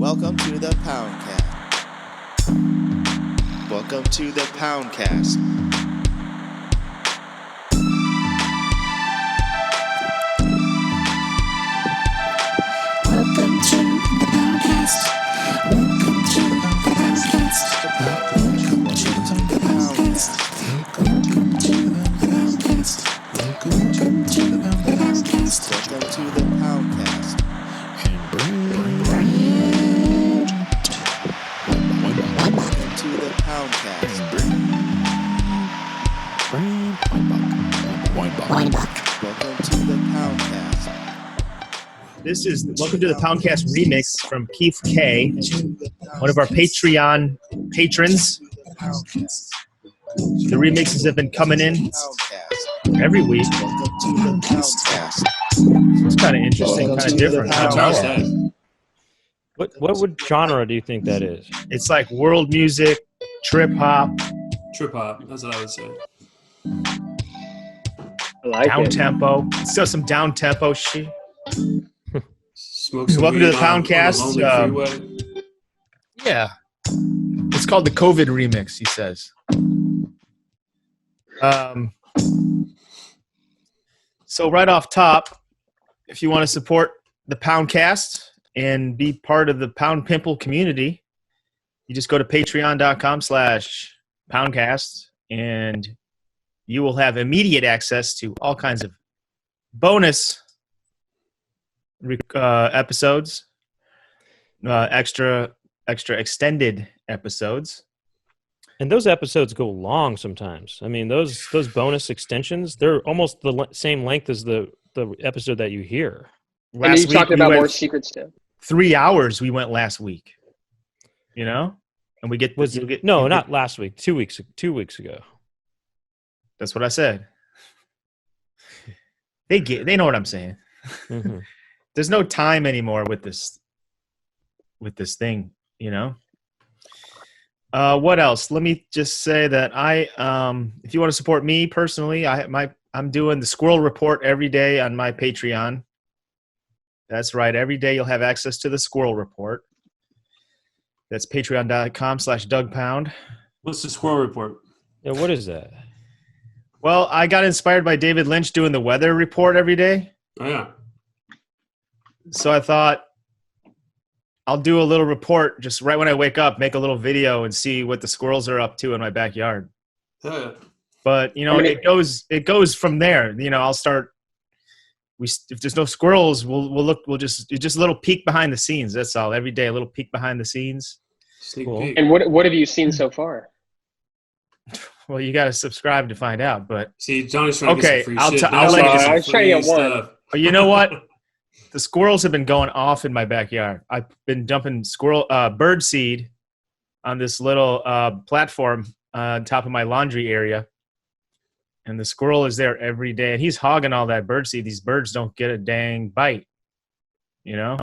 Welcome to the Poundcast. Welcome to the Poundcast. Welcome to the Poundcast. Welcome to the Poundcast. Welcome to the Poundcast. Welcome to the Poundcast. Welcome to the Poundcast. Welcome to the Poundcast. Welcome to the Poundcast. Welcome to the Poundcast. This is Welcome to the Poundcast remix from Keith K, one of our Patreon patrons. The remixes have been coming in every week. Welcome to the Poundcast. It's kind of interesting, kind of different. I don't know. What genre do you think that is? It's like world music, trip hop, Trip hop, that's what I would say. I like down it. tempo. Still some down tempo shit. Smoke some Welcome to weed the on a Poundcast, lonely freeway. Yeah. It's called the COVID remix, he says. So right off top, if you want to support the Poundcast and be part of the Pound Pimple community, you just go to patreon.com/Poundcast and you will have immediate access to all kinds of bonus episodes, extra extended episodes. And those episodes go long sometimes. I mean, those bonus extensions, they're almost the same length as the episode that you hear. And you talked we about went more secrets too. 3 hours we went last week, you know, and we get not last week, 2 weeks ago. That's what I said. They know what I'm saying. Mm-hmm. There's no time anymore with this thing, you know. What else? Let me just say that if you want to support me personally, I'm doing the Squirrel Report every day on my Patreon. That's right. Every day you'll have access to the Squirrel Report. That's patreon.com/DougPound. What's the squirrel report? Yeah, what is that? Well, I got inspired by David Lynch doing the weather report every day. Oh, yeah. So I thought I'll do a little report just right when I wake up, make a little video and see what the squirrels are up to in my backyard. Yeah. But, you know, it goes from there. You know, I'll start if there's no squirrels, we'll just a little peek behind the scenes. That's all. Every day a little peek behind the scenes. Sneak Cool. peek. And what have you seen so far? Well, you got to subscribe to find out, but See, Johnny's trying to Okay, get some free I'll shit. t- Now I'll he's let trying to you- get some I was trying to free get one. stuff. But you know what? The squirrels have been going off in my backyard. I've been dumping bird seed on this little platform on top of my laundry area. And the squirrel is there every day. And he's hogging all that bird seed. These birds don't get a dang bite, you know?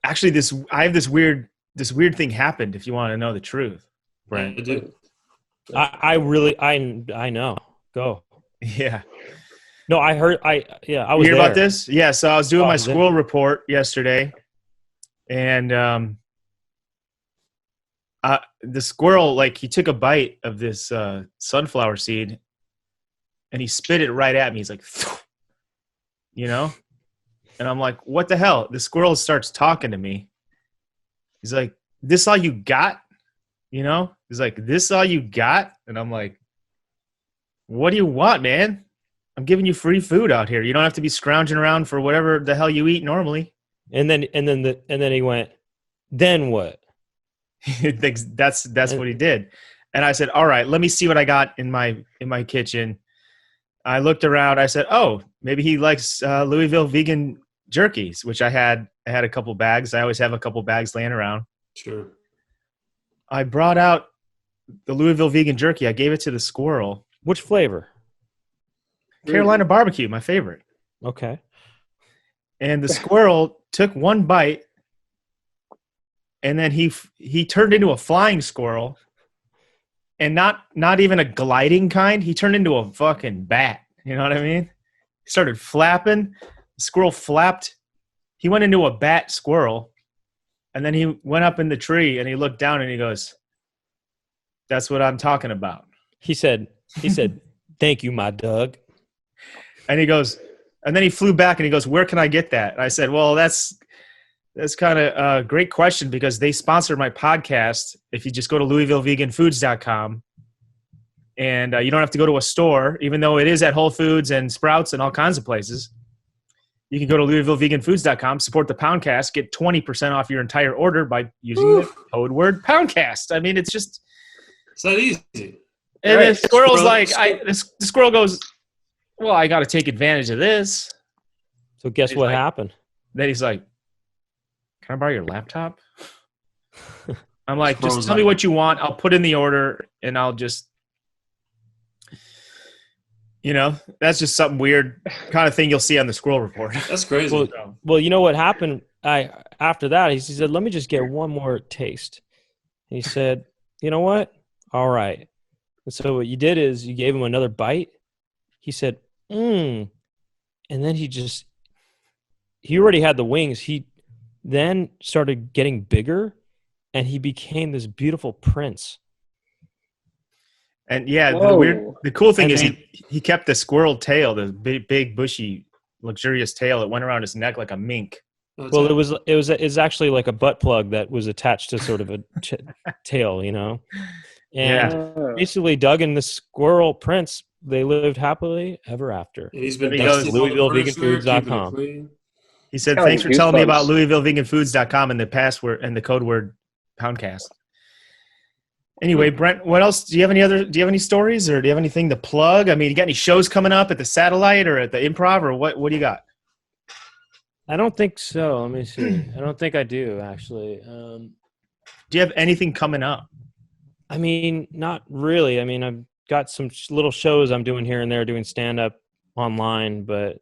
Actually, I have this weird thing happened, if you want to know the truth, Brent. I do. I know. Go. Yeah. No, I heard. I was You hear there. about this? Yeah, so I was doing Oh, my is it? squirrel report yesterday, and the squirrel, like, he took a bite of this sunflower seed, and he spit it right at me. He's like, you know? And I'm like, what the hell? The squirrel starts talking to me. He's like, this all you got? You know? He's like, this all you got? And I'm like, what do you want, man? I'm giving you free food out here. You don't have to be scrounging around for whatever the hell you eat normally. And then he went, then what? He thinks that's what he did. And I said, all right, let me see what I got in my kitchen. I looked around. I said, oh, maybe he likes Louisville vegan jerkies, which I had a couple bags. I always have a couple bags laying around. Sure. I brought out the Louisville vegan jerky. I gave it to the squirrel. Which flavor? Carolina barbecue, my favorite. Okay. And the squirrel took one bite, and then he turned into a flying squirrel, and not even a gliding kind. He turned into a fucking bat. You know what I mean? started flapping. The squirrel flapped. He went into a bat squirrel, and then he went up in the tree and he looked down and he goes, "That's what I'm talking about." He said, "Thank you, my Doug." And he goes, and then he flew back and he goes, "Where can I get that?" And I said, "Well, that's kind of a great question because they sponsor my podcast. If you just go to LouisvilleVeganFoods.com, and you don't have to go to a store, even though it is at Whole Foods and Sprouts and all kinds of places. You can go to LouisvilleVeganFoods.com, support the Poundcast, get 20% off your entire order by using the code word Poundcast. I mean, it's just It's that easy. and Right. the squirrel's like, the squirrel goes, "Well, I got to take advantage of this." So guess He's what like- happened? Then he's like, "Can I borrow your laptop?" I'm like, Squirrel's "Just tell me like- what you want. I'll put in the order, and I'll just." That's just something weird kind of thing you'll see on the Squirrel Report. That's crazy. Well, Well, you know what happened? After that, he said, "Let me just get one more taste." He said, "You know what? All right." And so what you did is you gave him another bite. He said, and then he already had the wings. He then started getting bigger, and he became this beautiful prince. And yeah, Whoa. the cool thing And is then- he kept the squirrel tail, the big bushy, luxurious tail that went around his neck like a mink. That's Well, it. it's actually like a butt plug that was attached to sort of a tail, And Yeah. Oh. basically, Doug and the squirrel prince, they lived happily ever after. And he's been He goes, dusting all the furniture, LouisvilleVeganFoods.com. keeping it clean. He said, Kinda "Thanks like for telling me about Goosebumps. LouisvilleVeganFoods.com and the password and the code word Poundcast." Anyway, Brent, what else? Do you have any stories or do you have anything to plug? I mean, you got any shows coming up at the Satellite or at the Improv or what do you got? I don't think so. Let me see. I don't think I do, actually. Do you have anything coming up? I mean, not really. I mean, I've got some little shows I'm doing here and there, doing stand-up online, but,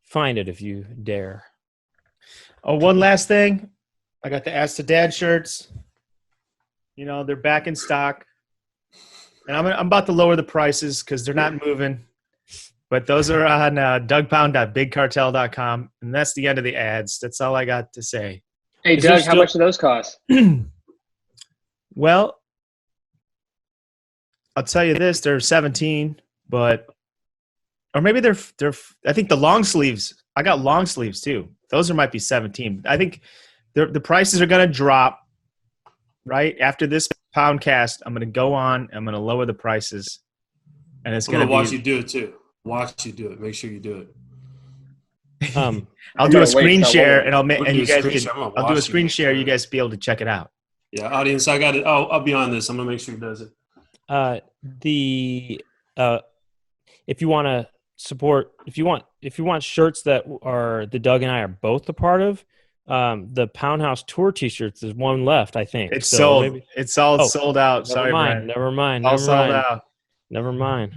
find it if you dare. Oh, one last thing. I got the Ask the Dad shirts. They're back in stock. And I'm about to lower the prices because they're not moving. But those are on dougpound.bigcartel.com. And that's the end of the ads. That's all I got to say. Hey, Is there Doug, how still- much do those cost? Well, I'll tell you this. They're 17, or maybe they're I think the long sleeves, I got long sleeves too. Those might be 17. I think the prices are going to drop. Right after this Poundcast, I'm going to go on. I'm going to lower the prices, and it's I'm going gonna to watch be. you do it too. Watch you do it. Make sure you do it. I'll I'm do gonna a screen wait till share, I and I'll make We'll and do you a guys screen can. share. I'm gonna I'll do a watch screen you. share. You guys be able to check it out. Yeah, audience, I got it. I'll be on this. I'm gonna make sure he does it. If you want to support, if you want shirts that are the Doug and I are both a part of, the Poundhouse Tour T-shirts, there's one left, I think. It's So sold. maybe- It's all Oh, sold out. Sorry, Brent. Never mind. All sold out. Never mind.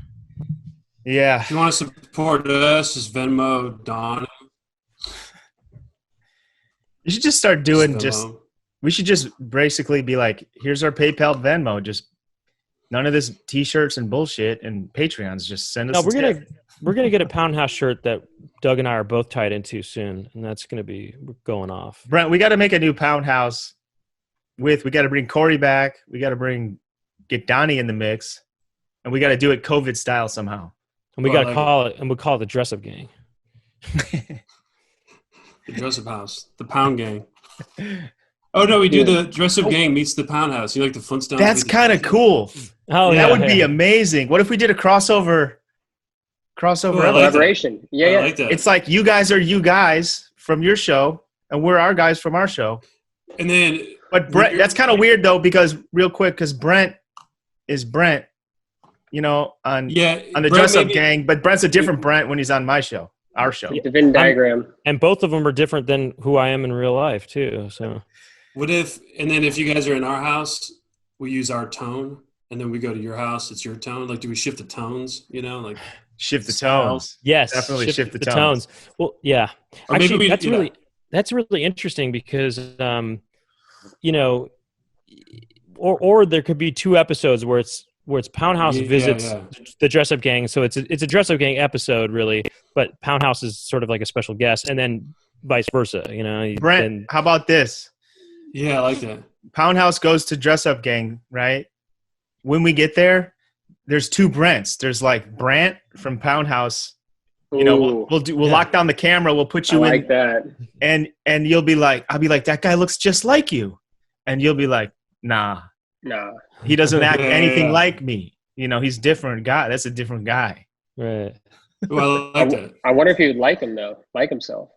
Yeah. If you want to support us, just Venmo Donny. You should just start doing Venmo. we should just basically be like, here's our PayPal, Venmo, just none of this T-shirts and bullshit and Patreons. Just send us. No, a tip. we're gonna get a Poundhouse shirt that Doug and I are both tied into soon, and that's gonna be going off. Brent, we got to make a new Poundhouse. We got to bring Cory back. We got to get Donny in the mix, and we got to do it COVID style somehow. And we Well, gotta call it, and we call it the Dress Up Gang. The Dress Up House, the Pound Gang. Oh no, we do the Dress Up Gang meets the Pound House. You like the Flintstones? That's meet the- kind of cool. Oh, That would be amazing. What if we did a crossover? Oh, I episode? like that. Collaboration. Yeah, I yeah. like that. It's like you guys are you guys from your show, and we're our guys from our show. And then, But Brent, that's kind of weird though, because Brent is Brent, on yeah, the Brent Dress Up maybe- Gang. But Brent's a different Brent when he's on my show, our show. The Venn diagram. And both of them are different than who I am in real life too. So What if? And then if you guys are in our house, we use our tone, and then we go to your house, it's your tone. Like, do we shift the tones? Like Shift the Styles. tones. yes, Definitely shift the tones. Well, yeah. Or maybe Actually, we- yeah. that's really interesting because or there could be two episodes where it's where it's Poundhouse Yeah, visits yeah. the Dress Up Gang. So it's a Dress Up Gang episode, really, but Poundhouse is sort of like a special guest, and then vice versa. You know, Brent, then how about this? Yeah, I like that. Poundhouse goes to Dress Up Gang, right? When we get there, there's two Brents. There's like Brent from Poundhouse. You know, Ooh, we'll lock down the camera. We'll put I you like in, that. and you'll be like, I'll be like, that guy looks just like you, and you'll be like, nah, Nah. he doesn't act Yeah, anything yeah. like me. You know, he's different guy. That's a different guy. right. Well, I like that. I wonder if he would like him though, like himself.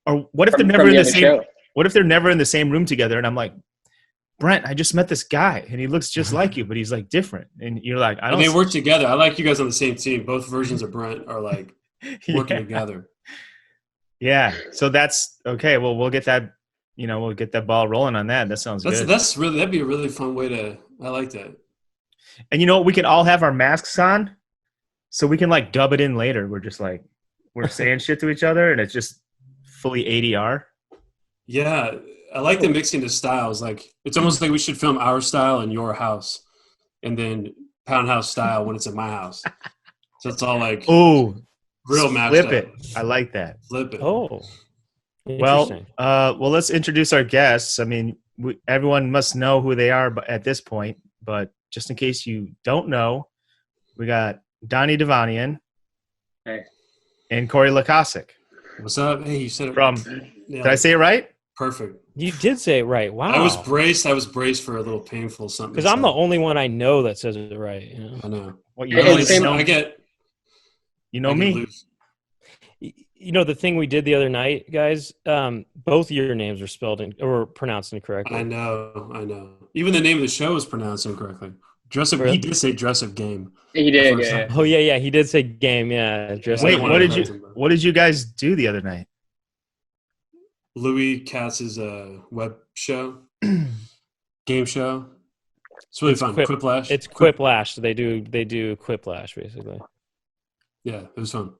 Or what if From- they're never from in the the other same? show. What if they're never in the same room together? And I'm like, Brent, I just met this guy, and he looks just like you, but he's like different. And you're like, I And don't. they work together. I like you guys on the same team. Both versions of Brent are like working Yeah. together. Yeah. So that's okay. Well, we'll get that. You know, we'll get that ball rolling on that. That sounds good. That'd be a really fun way to. I like that. And you know what? We can all have our masks on, so we can like dub it in later. We're just like we're saying shit to each other, and it's just fully ADR. Yeah, I like the mixing the styles. Like it's almost like we should film our style in your house, and then Poundhouse style when it's in my house. So it's all like Oh, real matched flip up. it. I like that. Flip it. Oh, Well, interesting. well, let's introduce our guests. I mean, everyone must know who they are at this point, but just in case you don't know, we got Donny Divanian Hey. and Cory Loykasek. What's up? Hey, you said it From, Yeah, did I say it right? perfect? You did say it right. Wow. I was braced for a little painful something. because I'm the only one I know that says it right. You know? I know. What Yeah, know, it's same- I get. you know I get me. loose. You know the thing we did the other night, guys. Both your names were spelled or pronounced incorrectly. I know. Even the name of the show is pronounced incorrectly. Dress up. Really? He did say dress up game. He did, First yeah. time. Oh yeah, he did say game. Yeah, dress Wait, up. what did correct you him, bro. what did you guys do the other night? Louis Katz's web show, game show. It's really fun. Quiplash. It's Quiplash. So they do Quiplash basically. Yeah, it was fun.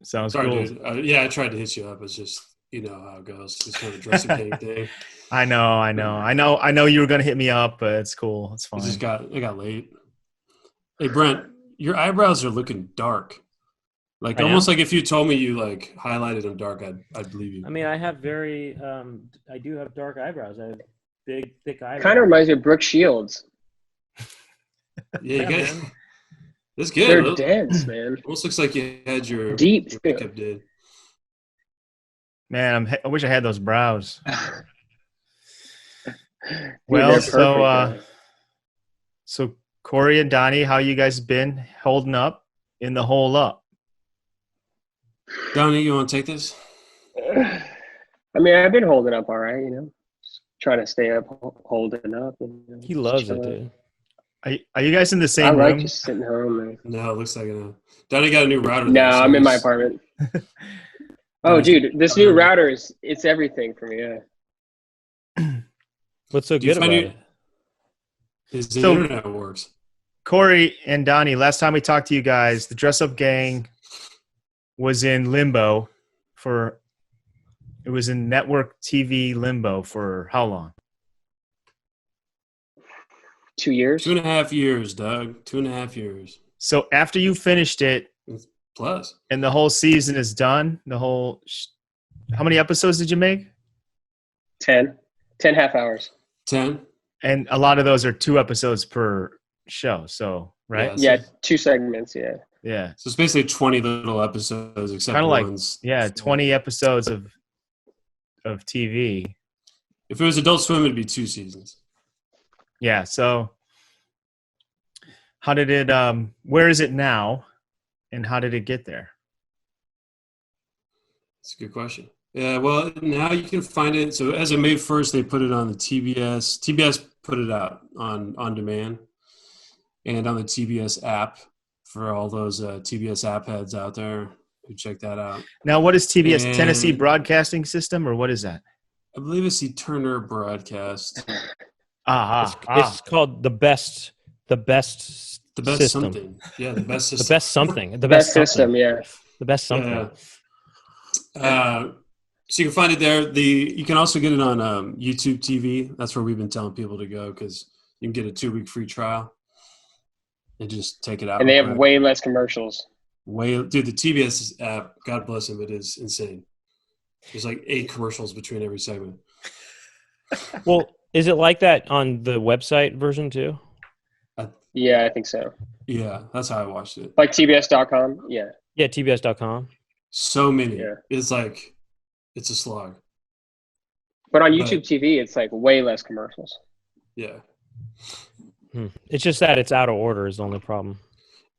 Sounds Sorry, cool. dude. Yeah, I tried to hit you up. It's just you know how it goes. Just kind of dress up game thing. I know you were gonna hit me up, but it's cool. It's fine. It got late. Hey Brent, your eyebrows are looking dark. Like I almost like if you told me you like highlighted them dark, I'd believe you. I mean, I have I do have dark eyebrows. I have big, thick eyebrows. Kind of reminds me of Brooke Shields. Yeah, you guys. man. That's good. They're It dense, man. almost looks like you had your Deep. your makeup did. Man, I wish I had those brows. Dude, Well, they're so perfect, so Cory and Donny, how you guys been holding up in the hole up? Donny, you want to take this? man. I mean, I've been holding up all right, you know. Trying to stay up, holding up. You know, He loves it, chilling. dude. Are you guys in the I same like room? just sitting home, man. No, it looks like a. Donny got a new router. No, though, so I'm in my he's- apartment. Oh, dude, this new router it's everything for me. Yeah. What's so Do you good find about you- it? His So- internet works. Cory and Donny, last time we talked to you guys, the Dress Up Gang was in limbo it was in network TV limbo for how long? 2 years. 2.5 years, Doug. 2.5 years. So after you finished it Plus. and the whole season is done, how many episodes did you make? 10 half hours. 10. And a lot of those are 2 episodes per show. So, right? Yeah. Yeah, 2 segments. Yeah. Yeah. So it's basically 20 little episodes, except Kind of like, ones. 20 episodes of TV. If it was Adult Swim, it'd be 2 seasons. Yeah. So how did it, where is it now and how did it get there? That's a good question. Yeah, well, now you can find it. So as of May 1st, they put it on the TBS. TBS put it out on demand and on the TBS app for all those TBS app heads out there who check that out. Now, what is TBS? And- Tennessee Broadcasting System, or what is that? I believe it's the Turner Broadcast. It's called the best The best system. something. Yeah, the best The system. best something. The Best best system. something. Yeah. The best something. Yeah. So you can find it there. You can also get it on YouTube TV. That's where we've been telling people to go because You can get a 2-week free trial and just take it out. And they real have quick. way less commercials. Dude, the TBS app, God bless them, it is insane. There's like 8 commercials between every segment. Well, is it like that on the website version too? Yeah, I think so. Yeah, that's how I watched it. Like TBS.com. Yeah. Yeah, TBS.com. So many. Yeah. It's like, it's a slog. But on But- YouTube TV, it's like way less commercials. Yeah. It's just that it's out of order is the only problem.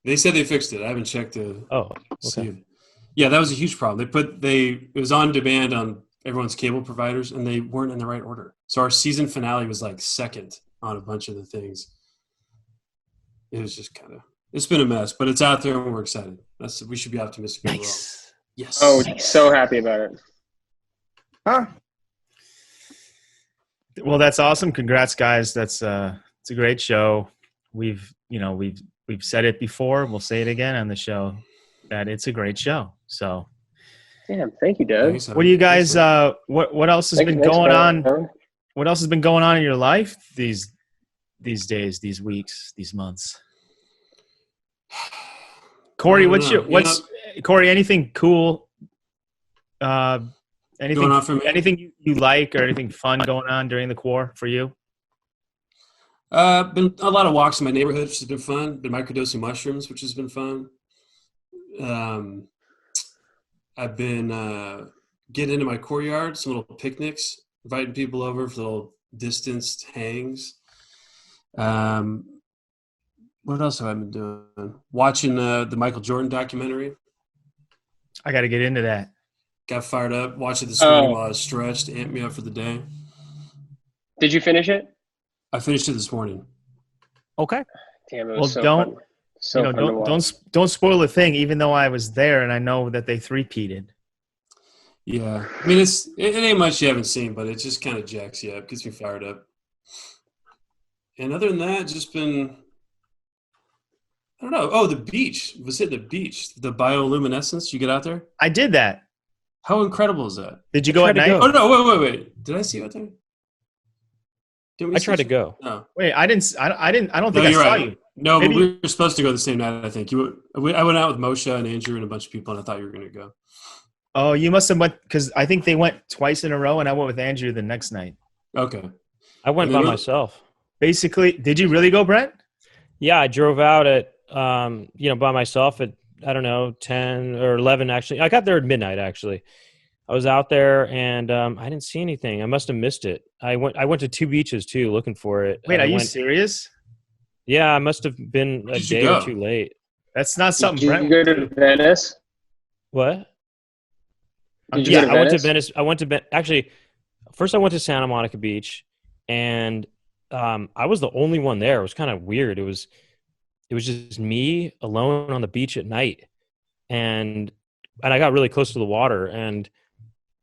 They said they fixed it. I haven't checked to Oh, see okay. it. Yeah, that was a huge problem. It was on demand on everyone's cable providers, and they weren't in the right order. So our season finale was like second on a bunch of the things. It was just it's been a mess, but it's out there and we're excited. We should be optimistic overall. Nice. Yes. Oh, so happy about it. Huh. Well, that's awesome. Congrats, guys. It's a great show. We've said it before. We'll say it again on the show that it's a great show. So, Damn, thank you, Doug. Thanks, what do you guys? man. What else has been Thanks going for on? having me. What else has been going on in your life these days, these weeks, these months? Corey, Corey? Anything cool? Anything Going on for me? Anything you like or anything fun going on during the core for you? Been a lot of walks in my neighborhood, which has been fun. Been microdosing mushrooms, which has been fun. I've been getting into my courtyard, some little picnics, inviting people over for little distanced hangs. What else have I been doing? Watching the Michael Jordan documentary. I got to get into that. Got fired up. Watched it this morning while I was stretched. Amped me up for the day. Did you finish it? I finished it this morning. Okay. Damn, it was Well, so don't- fun. So fun to watch. don't spoil the thing. Even though I was there and I know that they three-peated. Yeah. I mean, it ain't much you haven't seen, but it just kind of jacks you up, gets me fired up. And other than that, just been, I don't know. Oh, the beach. Was it the beach? The bioluminescence you get out there? I did that. How incredible is that? Did you go at tried to night? go. Oh, no, wait. Did I see you out there? Didn't we I see tried to you? go. No. Wait, I didn't. I don't No, think I you're saw right. you. No, Maybe- but we were supposed to go the same night, I think. I went out with Moshe and Andrew and a bunch of people, and I thought you were going to go. Oh, you must have went because I think they went twice in a row, and I went with Andrew the next night. Okay. I went And by then- myself. Basically, did you really go, Brent? Yeah, I drove out at by myself at I don't know 10 or 11 actually. I got there at midnight actually. I was out there and I didn't see anything. I must have missed it. I went to 2 beaches too looking for it. Wait, I are you went, serious? Yeah, I must have been a Did you day or go? two late. That's not something Did Brent you go would to do. Venice? What? Did you Yeah, go to I went to Venice? Venice. I went to actually. First, I went to Santa Monica Beach, and I was the only one there. It was kind of weird. It was just me alone on the beach at night, and I got really close to the water, and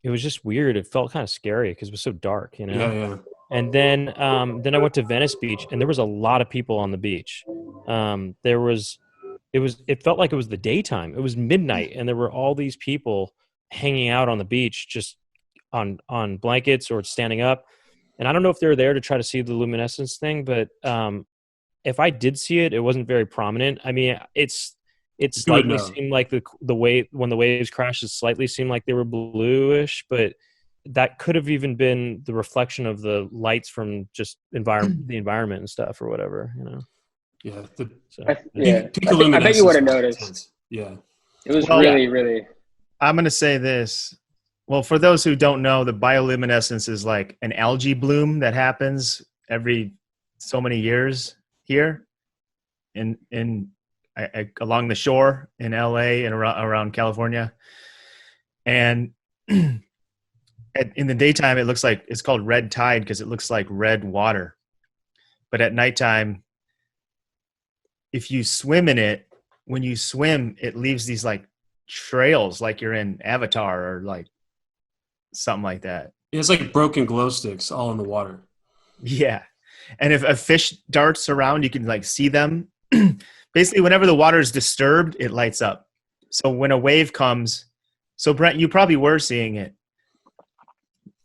it was just weird. It felt kind of scary because it was so dark, you know. Yeah. And then I went to Venice Beach, and there was a lot of people on the beach. It felt like it was the daytime. It was midnight, and there were all these people hanging out on the beach, just on blankets or standing up. And I don't know if they were there to try to see the luminescence thing, but if I did see it, it wasn't very prominent. I mean, it You would slightly know. seemed like the way when the waves crashed, it slightly seemed like they were bluish, but that could have even been the reflection of the lights from just the environment and stuff or whatever, you know. Yeah. So Yeah. Peak I bet you luminescence would have was noticed. intense. Yeah. It was Well, really, really. I'm going to say this. Well, for those who don't know, the bioluminescence is like an algae bloom that happens every so many years here along the shore in LA and around California. And in the daytime, it looks like it's called red tide because it looks like red water. But at nighttime, if you swim in it, when you swim, it leaves these like trails like you're in Avatar or like something like that. It's like broken glow sticks all in the water. Yeah. And if a fish darts around, you can like see them. Basically, whenever the water is disturbed, it lights up. So when a wave comes, so Brent, you probably were seeing it.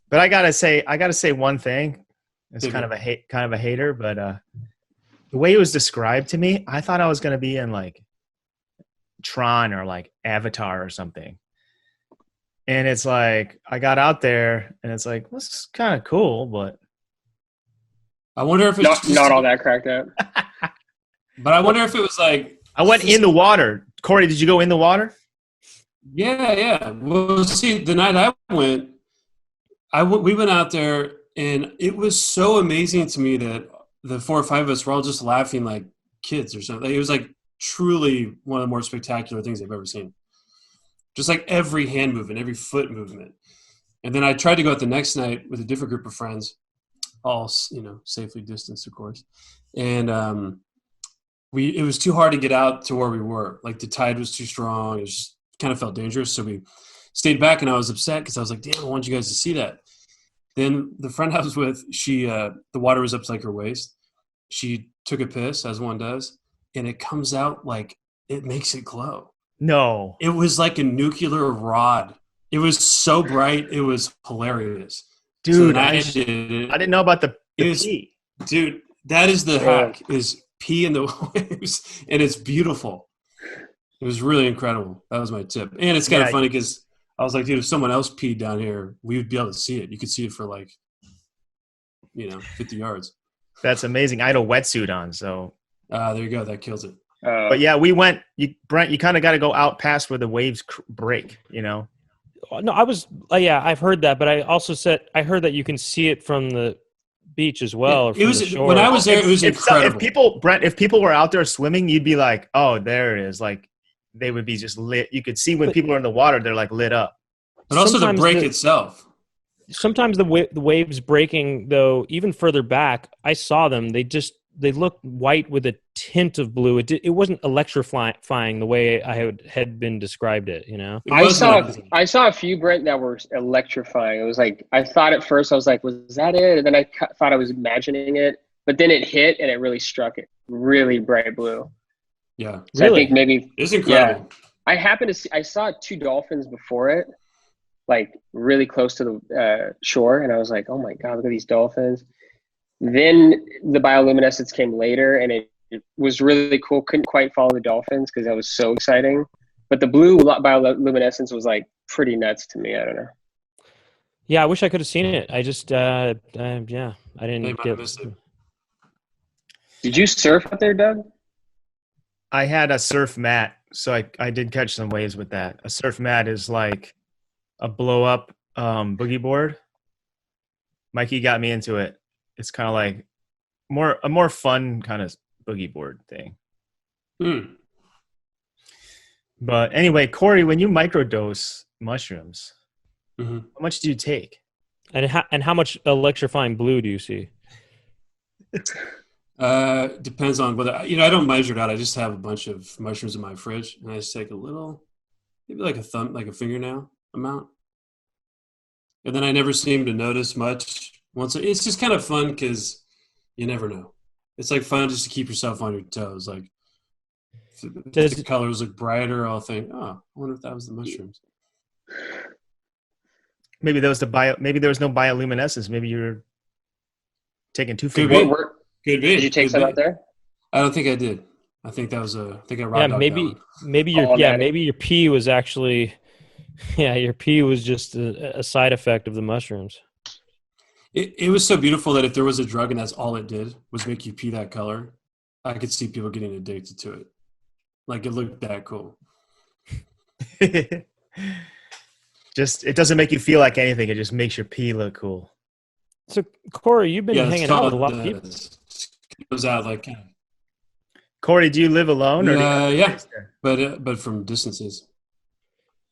But I gotta say one thing. It's Mhm. kind of a hater, but the way it was described to me, I thought I was gonna be in like Tron or like Avatar or something. And it's like I got out there and it's like, well, this is kind of cool, but I wonder if it's Not all that cracked up. But I wonder if it was like I went in the water. Corey, did you go in the water? yeah. Well, see, the night I went, we went out there, and it was so amazing to me that the 4 or 5 of us were all just laughing like kids or something. It was like truly one of the more spectacular things I've ever seen. Just like every hand movement, every foot movement. And then I tried to go out the next night with a different group of friends, all safely distanced, of course. And it was too hard to get out to where we were. Like the tide was too strong. It just kind of felt dangerous. So we stayed back, and I was upset because I was like, damn, I want you guys to see that. Then the friend I was with, the water was up to like her waist. She took a piss, as one does, and it comes out like it makes it glow. No. It was like a nuclear rod. It was so bright. It was hilarious. Dude, So I did didn't know about the it. pee. Dude, that is the hack, is pee in the waves, and it's beautiful. It was really incredible. That was my tip. And it's kind of funny because I was like, dude, if someone else peed down here, we would be able to see it. You could see it for like, 50 yards. That's amazing. I had a wetsuit on, so. There you go. That kills it. But yeah, we went. Brent, you kind of got to go out past where the waves break. No, I was. I've heard that, but I also said I heard that you can see it from the beach as well. Or from it was the shore. when I was there. It was incredible. If people were out there swimming, you'd be like, "Oh, there it is!" Like they would be just lit. You could see when people are in the water, they're like lit up. But also the break itself. Sometimes the waves breaking, though, even further back, I saw them. They looked white with a tint of blue. It wasn't electrifying the way I had been described it. I saw a few, Brent, that were electrifying. It was like I thought at first I was like, was that it? And then I thought I was imagining it, but then it hit and it really struck it. Really bright blue. Yeah, so really? I think maybe it's incredible. Yeah, I saw 2 dolphins before it, like really close to the shore, and I was like, oh my god, look at these dolphins. Then the bioluminescence came later, and it was really cool. Couldn't quite follow the dolphins because that was so exciting. But the blue bioluminescence was like pretty nuts to me. I don't know. Yeah, I wish I could have seen it. I just, I didn't get it. Did you surf out there, Doug? I had a surf mat, so I did catch some waves with that. A surf mat is like a blow up boogie board. Mikey got me into it. It's kind of like a more fun kind of boogie board thing. But anyway, Corey, when you microdose mushrooms, how much do you take? And how much electrifying blue do you see? Depends on whether I don't measure it out. I just have a bunch of mushrooms in my fridge, and I just take a little, maybe like a fingernail amount, and then I never seem to notice much. It's just kind of fun because you never know. It's like fun just to keep yourself on your toes. Like if the colors look brighter, I'll think, oh, I wonder if that was the mushrooms. Maybe there was no bioluminescence. Maybe you're taking too Could far. be. Did you take some out there? I don't think I did. I think I robbed out maybe your pee was actually, your pee was just a side effect of the mushrooms. It was so beautiful that if there was a drug and that's all it did was make you pee that color, I could see people getting addicted to it. Like it looked that cool. Just it doesn't make you feel like anything. It just makes your pee look cool. So Corey, you've been hanging out with a lot of people. It was out like. Corey, do you live alone? Or yeah, but from distances.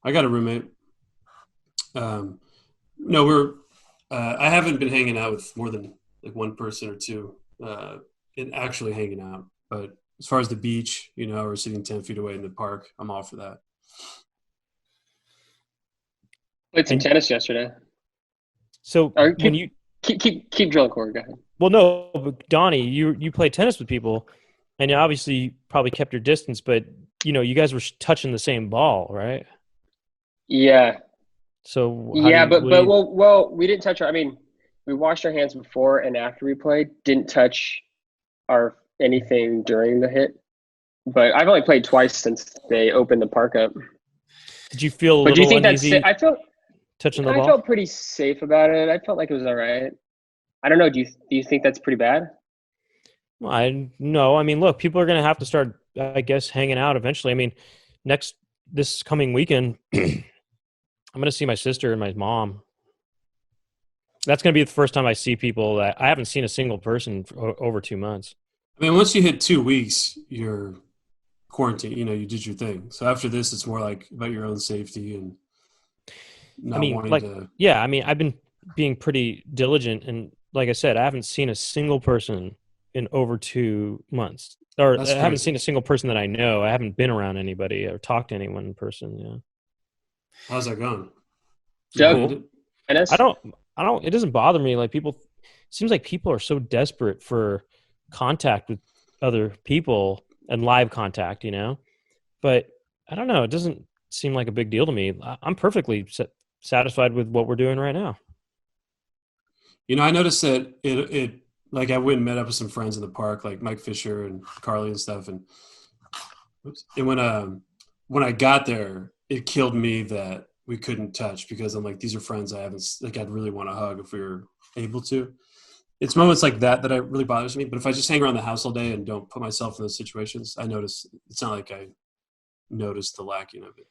I got a roommate. No, I haven't been hanging out with more than like one person or two in actually hanging out. But as far as the beach, or sitting 10 feet away in the park, I'm all for that. Played some tennis yesterday. So when you keep drilling, Corey, go ahead. Well, no, but Donny, you play tennis with people, and you obviously probably kept your distance, but you guys were touching the same ball, right? Yeah. So well, we didn't touch we washed our hands before and after we played. Didn't touch our anything during the hit, but I've only played twice since they opened the park up. Did you feel a But do you little think uneasy I felt touching the I ball? felt pretty safe about it. I felt like it was all right. I don't know. Do you think that's pretty bad? Well, I no. I mean, look, people are going to have to start, I guess, hanging out eventually. I mean, this coming weekend, I'm going to see my sister and my mom. That's going to be the first time I see people that I haven't seen a single person for over 2 months. I mean, once you hit 2 weeks, you're quarantined. You know, you did your thing. So after this, it's more like about your own safety and not I mean, wanting like, to. yeah, I mean, I've been being pretty diligent, and like I said, I haven't seen a single person in over 2 months, or That's I haven't crazy. seen a single person that I know. I haven't been around anybody or talked to anyone in person. Yeah, How's that going? Doug, Mind it? and that's I don't. It doesn't bother me. Like people, it seems like people are so desperate for contact with other people and live contact, you know. But I don't know. It doesn't seem like a big deal to me. I'm perfectly satisfied with what we're doing right now. You know, I noticed that it like I went and met up with some friends in the park, like Mike Fisher and Carly and stuff, and when I got there, it killed me that we couldn't touch because I'm like, these are friends I haven't like I'd really want to hug if we were able to. It's moments like that I really bothers me. But if I just hang around the house all day and don't put myself in those situations, I notice it's not like I notice the lacking of it.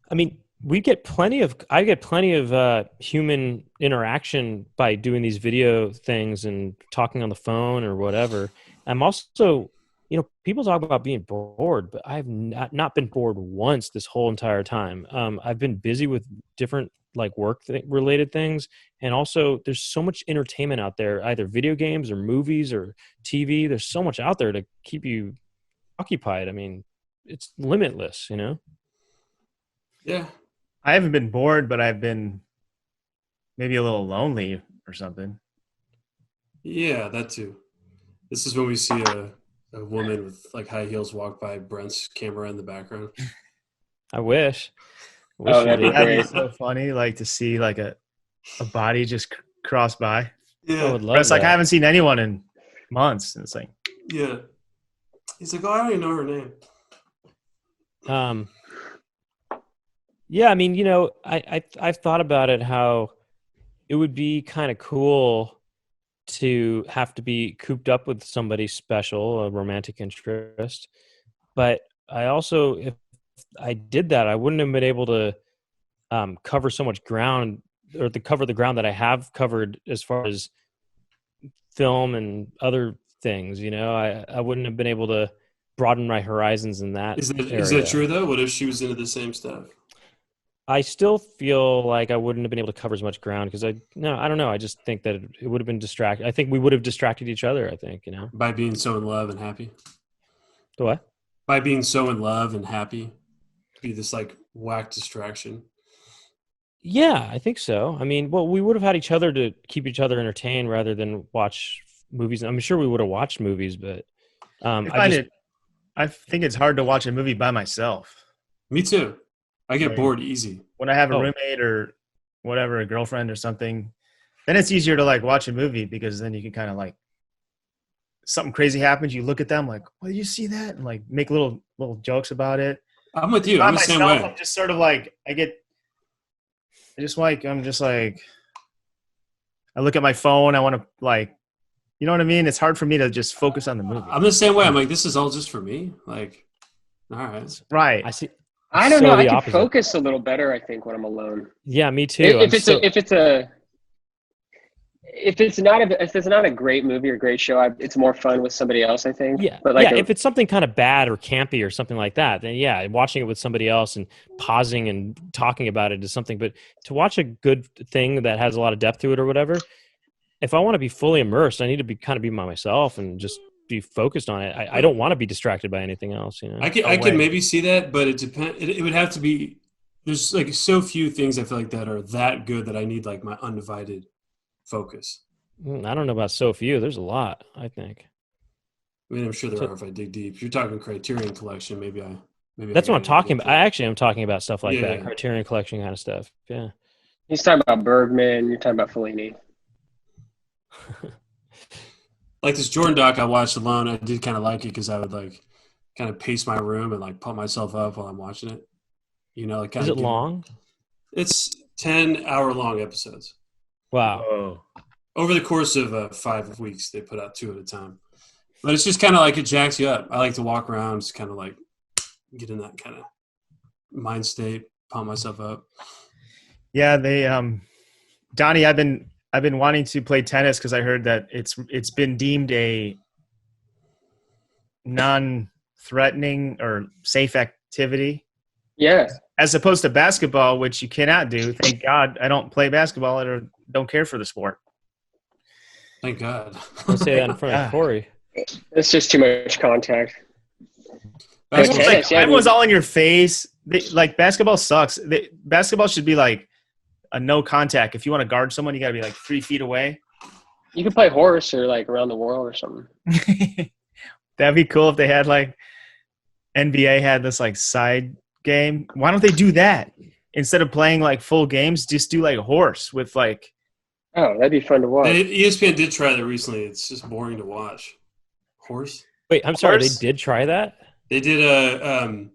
I mean, I get plenty of human interaction by doing these video things and talking on the phone or whatever. I'm also, people talk about being bored, but I've not been bored once this whole entire time. I've been busy with different like work related things. And also there's so much entertainment out there, either video games or movies or TV. There's so much out there to keep you occupied. I mean, it's limitless, you know? Yeah. I haven't been bored, but I've been maybe a little lonely or something. Yeah, that too. This is when we see a woman with like high heels walk by Brent's camera in the background. I wish. Oh, that'd be you did. That'd be great. so funny, like to see like a body just cross by. I would But love it's like I that. haven't seen anyone in months. And it's like, Yeah. He's like, oh, I already know her name. Yeah, I mean, I've thought about it, how it would be kind of cool to have to be cooped up with somebody special, a romantic interest. But I also, if I did that, I wouldn't have been able to cover so much ground, or to cover the ground that I have covered as far as film and other things. I wouldn't have been able to broaden my horizons in that Is area. that true though? What if she was into the same stuff? I still feel like I wouldn't have been able to cover as much ground because I don't know. I just think that it would have been distracted. I think we would have distracted each other. I think, By being so in love and happy? The what? By being so in love and happy? Be this like whack distraction. Yeah, I think so. I mean, well, we would have had each other to keep each other entertained rather than watch movies. I'm sure we would have watched movies, but I think it's hard to watch a movie by myself. Me too. I get Right. bored easy. When I have a Oh. roommate or whatever, a girlfriend or something, then it's easier to like watch a movie because then you can kind of like something crazy happens. You look at them like, "Well, did you see that?" and like make little jokes about it. I'm with you. By I'm the same myself, way. I'm just sort of like I'm just like I look at my phone. I want to like, you know what I mean? It's hard for me to just focus on the movie. I'm the same way. I'm like, this is all just for me. Like, all right. Right. I see. I don't So know. I the can opposite. focus a little better, I think, when I'm alone. Yeah, me too. If it's not a great movie or great show, it's more fun with somebody else, I think. Yeah, But like if it's something kind of bad or campy or something like that, then yeah, watching it with somebody else and pausing and talking about it is something. But to watch a good thing that has a lot of depth to it or whatever, if I want to be fully immersed, I need to be by myself and just be focused on it. I don't want to be distracted by anything else. I can maybe see that, but it depends. It would have to be. There's like so few things I feel like that are that good that I need like my undivided focus. I don't know about so few. There's a lot, I think. I mean, I'm sure there are if I dig deep. If you're talking Criterion Collection, maybe That's what I'm talking about. I actually am talking about stuff like that, Yeah. Criterion Collection kind of stuff. Yeah. he's talking about Bergman, you're talking about Fellini. like this Jordan doc I watched alone. I did kind of like it because I would like kind of pace my room and like pump myself up while I'm watching it. You know, like kind Is of it long? It's 10-hour long episodes. Wow. Oh. Over the course of 5 weeks, they put out 2 at a time. But it's just kind of like it jacks you up. I like to walk around, just kind of like get in that kind of mind state, pump myself up. Yeah, they Donnie, I've been wanting to play tennis because I heard that it's been deemed a non-threatening or safe activity. Yeah. As opposed to basketball, which you cannot do. Thank God I don't play basketball or don't care for the sport. Thank God. Don't say that in front God. of Cory. It's just too much contact. Basketball's tennis, Like, yeah, everyone's all in your face. Like basketball sucks. Basketball should be like a no contact. If you want to guard someone, you got to be like 3 feet away. You could play horse or like around the world or something. That'd be cool if they had like NBA had this like side game. Why don't they do that instead of playing like full games? Just do like horse with like. Oh, that'd be fun to watch. ESPN did try that recently. It's just boring to watch. Horse. Wait, I'm sorry. They Horse? did try that? They did a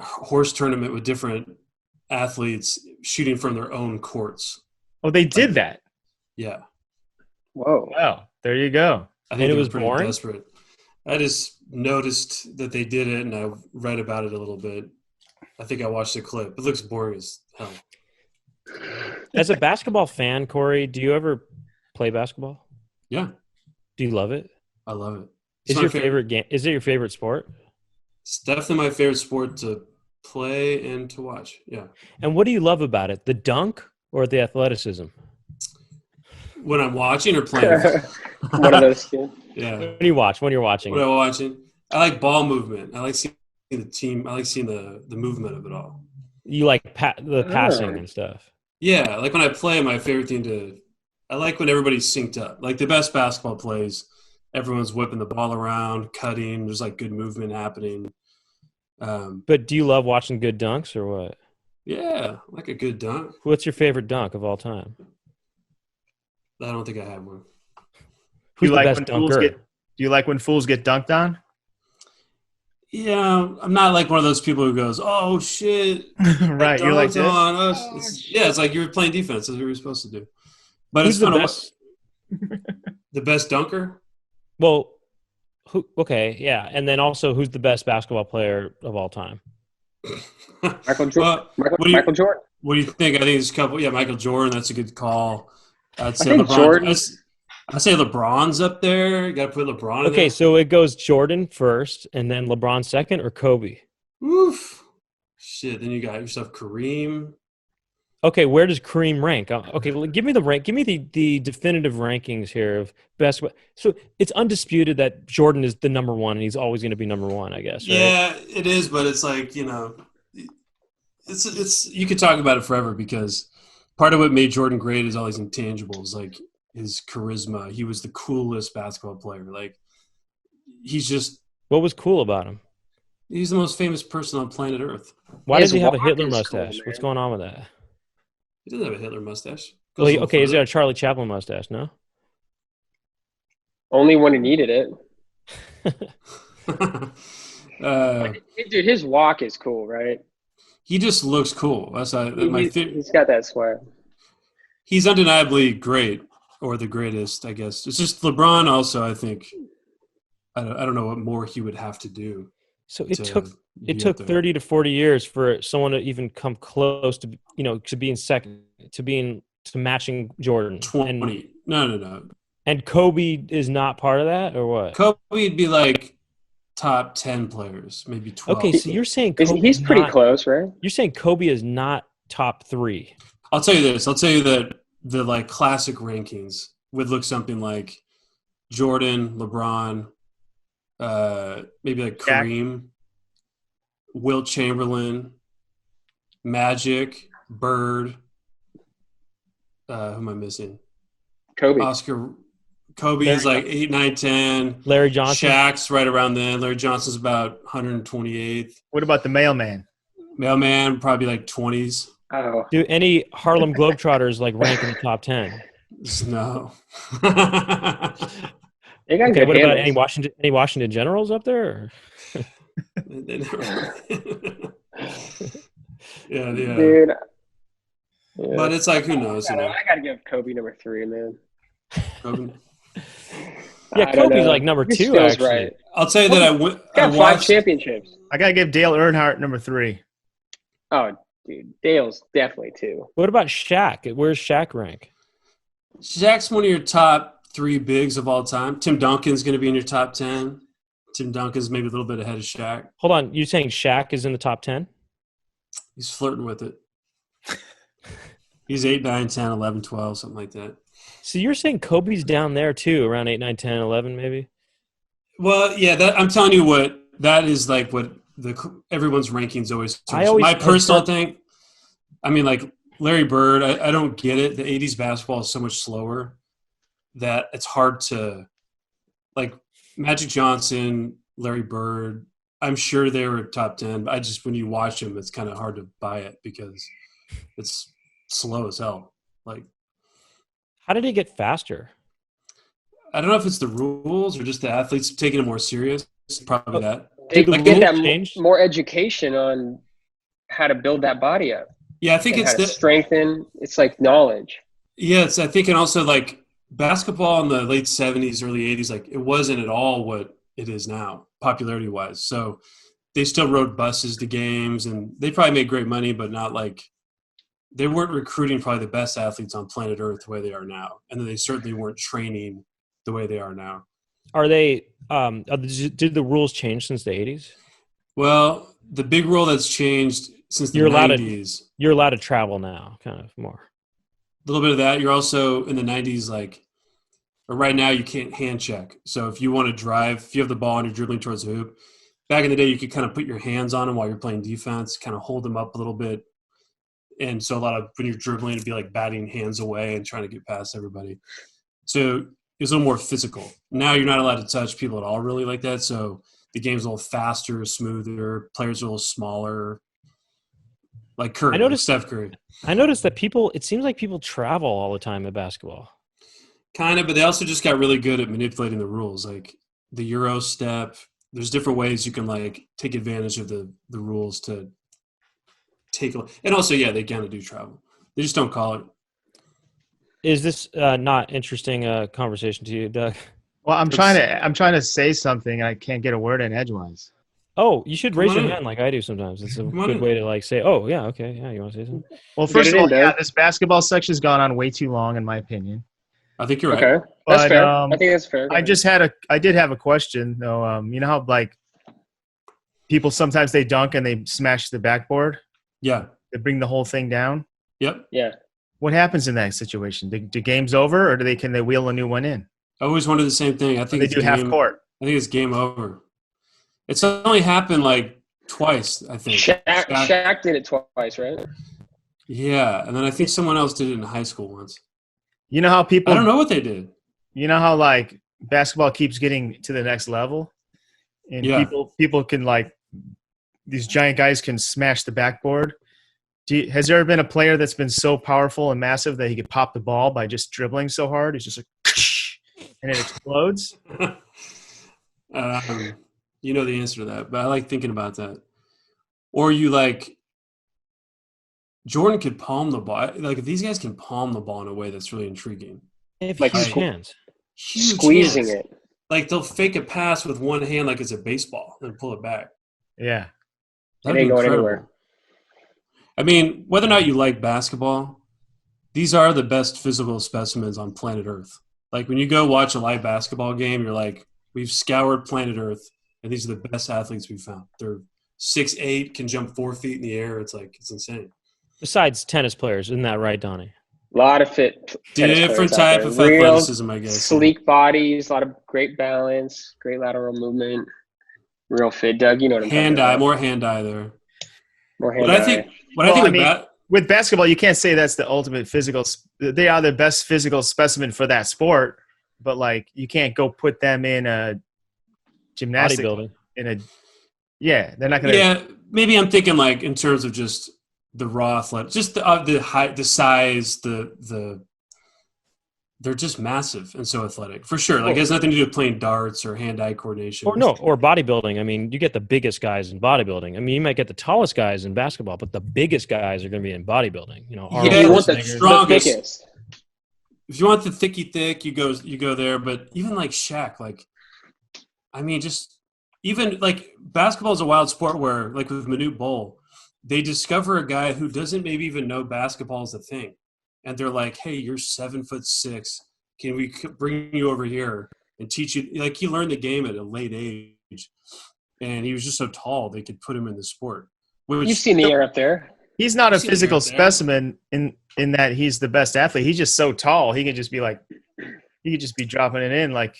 horse tournament with different athletes shooting from their own courts. Oh, they did that. Yeah, Whoa. Wow, there you go. I And think it they was were pretty boring? desperate. I just noticed that they did it, and I read about it a little bit. I think I watched a clip. It looks boring as hell. As a basketball fan, Cory, do you ever play basketball? Yeah, Do you love it? I love it. Is my your favorite game? Is it your favorite sport? It's definitely my favorite sport to play and to watch. Yeah. And what do you love about it? The dunk or the athleticism? When I'm watching or playing. One of those two. Yeah. When you watch, when you're watching. What am I watching? I like ball movement. I like seeing the team. I like seeing the movement of it all. You like the passing Oh. and stuff. Yeah, like when I play, my favorite thing I like when everybody's synced up. Like the best basketball plays, everyone's whipping the ball around, cutting. There's like good movement happening. But do you love watching good dunks or what? Yeah, like a good dunk. What's your favorite dunk of all time? I don't think I have one. Who's Do you the like best when fools dunker? do you like when fools get dunked on? Yeah, I'm not like one of those people who goes, "Oh shit!" Right, you're like dunked this. on us. It's like you were playing defense. That's what you were supposed to do. But Who's it's the fun to best? the best dunker. Well, okay, yeah. And then also, who's the best basketball player of all time? Michael Jordan. Well, Michael Jordan. What do you think? I think there's a couple. Yeah, Michael Jordan. That's a good call. I'd say think LeBron. Jordan- I'd say LeBron's up there. You got to put LeBron in Okay, there. so it goes Jordan first, and then LeBron second, or Kobe? Oof. Shit. Then you got yourself Kareem. Okay, where does Kareem rank? Okay, well, give me the rank. Give me the definitive rankings here of best. So it's undisputed that Jordan is the number one, and he's always going to be number one, I guess. Right? Yeah, it is, but it's like it's you could talk about it forever because part of what made Jordan great is all these intangibles, like his charisma. He was the coolest basketball player. Like he's What was cool about him? the most famous person on planet Earth. Why His does he have a walk Hitler is cool, mustache? man. What's going on with that? He doesn't have a Hitler mustache. Well, Goes a little okay, is further. there a Charlie Chaplin mustache? No. Only when he needed it. uh, Dude, his walk is cool, right? he just looks cool. That's He's got that swag. he's undeniably great, or the greatest, I guess. It's just LeBron. Also, I think I don't know what more he would have to do. So it to took be up there. 30 to 40 years for someone to even come close to to being second, to matching Jordan. 20. No. And Kobe is not part of that, or what? Kobe'd be like top 10 players, maybe 12. Okay, so you're saying Kobe He's pretty close, right? You're saying Kobe is not top 3. I'll tell you this. I'll tell you that the like classic rankings would look something like Jordan, LeBron, maybe like Shaq. Kareem, Wilt Chamberlain, Magic, Bird. Who am I missing? Kobe. Oscar. Kobe is like 8, 9, 10. Larry Johnson. Shaq's right around then. Larry Johnson's about 128th. What about the mailman? Mailman, probably like 20s. Oh, Do any Harlem Globetrotters like rank in the top 10? No. They got Okay, good what about handles. any Washington Generals up there? Or? They never- yeah, yeah. Dude. Yeah. But it's like, who knows? I gotta give Kobe number 3, man. Kobe. Yeah, I don't Kobe's know. like number He 2, feels actually. right. I'll tell you that I Got 5 watched. championships. I gotta give Dale Earnhardt number 3. Oh, dude, Dale's definitely 2. What about Shaq? Where's Shaq rank? Shaq's one of your top 3 bigs of all time. Tim Duncan's going to be in your top 10. Tim Duncan's maybe a little bit ahead of Shaq. Hold on, you saying Shaq is in the top 10? He's flirting with it. He's 8, 9, 10, 11, 12, something like that. So you're saying Kobe's down there too, around 8, 9, 10, 11 maybe? Well, yeah, I'm telling you what, that is like what everyone's rankings always. My personal thing, I mean, like Larry Bird, I don't get it. The 80s basketball is so much slower that it's hard to, like Magic Johnson, Larry Bird, I'm sure they were top 10, but when you watch them, it's kind of hard to buy it because it's slow as hell. Like, how did he get faster? I don't know if it's the rules or just the athletes taking it more serious. Probably that. They Did the get that rules change? more education on how to build that body up. Yeah, I think And it's how to strengthen. It's like knowledge. Yeah, I think, and also like basketball in the late 70s, early 80s, like it wasn't at all what it is now, popularity wise. So they still rode buses to games, and they probably made great money, but not like they weren't recruiting probably the best athletes on planet Earth the way they are now, and then they certainly weren't training the way they are now. Are they? Did the rules change since the 80s? Well, the big rule that's changed since the You're allowed 90s. You're allowed to travel now, kind of more. A little bit of that. You're also in the 90s, like, or right now you can't hand check. So if you want to drive, if you have the ball and you're dribbling towards the hoop, back in the day you could kind of put your hands on them while you're playing defense, kind of hold them up a little bit. And so a lot of when you're dribbling, it'd be like batting hands away and trying to get past everybody. So it was a little more physical. Now you're not allowed to touch people at all really like that. So the game's a little faster, smoother. Players are a little smaller. Like Curry, like Steph Curry. I noticed that it seems like people travel all the time at basketball. Kind of, but they also just got really good at manipulating the rules. Like the Euro step, there's different ways you can like take advantage of the rules to take – and also, yeah, they kind of do travel. They just don't call it. Is this not interesting conversation to you, Doug? Well, I'm trying to say something. I can't get a word in edgewise. Oh, you should raise your hand like I do sometimes. It's a good way to like say, "Oh, yeah, okay, yeah, you want to say something?" Well, first of all, this basketball section has gone on way too long, in my opinion. I think you're right. Okay, that's fair. I think that's fair. I did have a question though. You know how like people sometimes they dunk and they smash the backboard? Yeah. They bring the whole thing down? Yep. Yeah. What happens in that situation? Do games over, or can they wheel a new one in? I always wondered the same thing. I think they do half court. I think it's game over. It's only happened like twice, I think. Shaq did it twice, right? Yeah, and then I think someone else did it in high school once. You know how people – I don't know what they did. You know how like basketball keeps getting to the next level? And people can like – these giant guys can smash the backboard. Has there ever been a player that's been so powerful and massive that he could pop the ball by just dribbling so hard? He's just like – and it explodes? You know the answer to that, but I like thinking about that. Or you like Jordan could palm the ball. Like if these guys can palm the ball in a way that's really intriguing. If like huge hands. Squeezing it. Like they'll fake a pass with one hand like it's a baseball and pull it back. Yeah. It ain't going anywhere. I mean, whether or not you like basketball, these are the best physical specimens on planet Earth. Like when you go watch a live basketball game, you're like, we've scoured planet Earth. And these are the best athletes we've found. They're 6'8", can jump 4 feet in the air. It's like it's insane. Besides tennis players, isn't that right, Donny? A lot of fit. Different type of athleticism, I guess. Sleek bodies, a lot of great balance, great lateral movement. Real fit, Doug. You know what I'm talking about. More hand-eye there. More hand-eye. With basketball, you can't say that's the ultimate physical. They are the best physical specimen for that sport, but like you can't go put them in a gymnastics bodybuilding they're not gonna. Maybe I'm thinking like in terms of just the raw athletic, just the height, the size, the they're just massive and so athletic for sure. Like it has nothing to do with playing darts or hand-eye coordination. Or bodybuilding. I mean, you get the biggest guys in bodybuilding. I mean, you might get the tallest guys in basketball, but the biggest guys are going to be in bodybuilding. You know, Arnold Yeah, You want the Schwarzenegger. strongest. thickest. If you want the thick, you go there. But even like Shaq, like, I mean, just even like basketball is a wild sport where, like with Manute Bol, they discover a guy who doesn't maybe even know basketball is a thing, and they're like, "Hey, you're 7'6". Can we bring you over here and teach you?" Like he learned the game at a late age, and he was just so tall they could put him in the sport. You've seen the air up there. He's not a I've seen physical it right there. specimen in that he's the best athlete. He's just so tall. He could just be like, he could just be dropping it in like.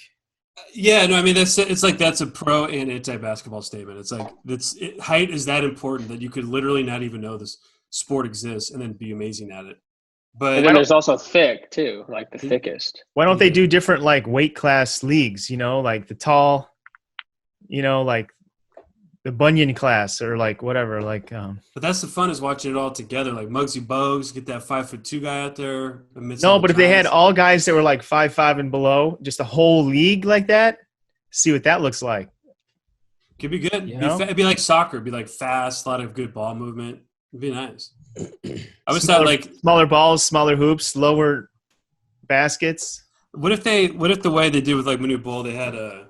Yeah, no, I mean it's like that's a pro and anti-basketball statement. It's like height is that important that you could literally not even know this sport exists and then be amazing at it. But And then there's also thick too, like the thickest. Why don't they do different like weight class leagues? You know, like the tall, you know, like the Bunyan class or like whatever. Like, but that's the fun is watching it all together. Like Muggsy Bogues, get that 5'2" guy out there. amidst all no, the but if they had giants. all guys that were like 5'5" and below, just a whole league like that, see what that looks like. Could be good. You know? It'd be like soccer. It'd be like fast, a lot of good ball movement. It'd be nice. I always thought like, Smaller balls, smaller hoops, lower baskets. what if the way they did with like Manute Bol, they had a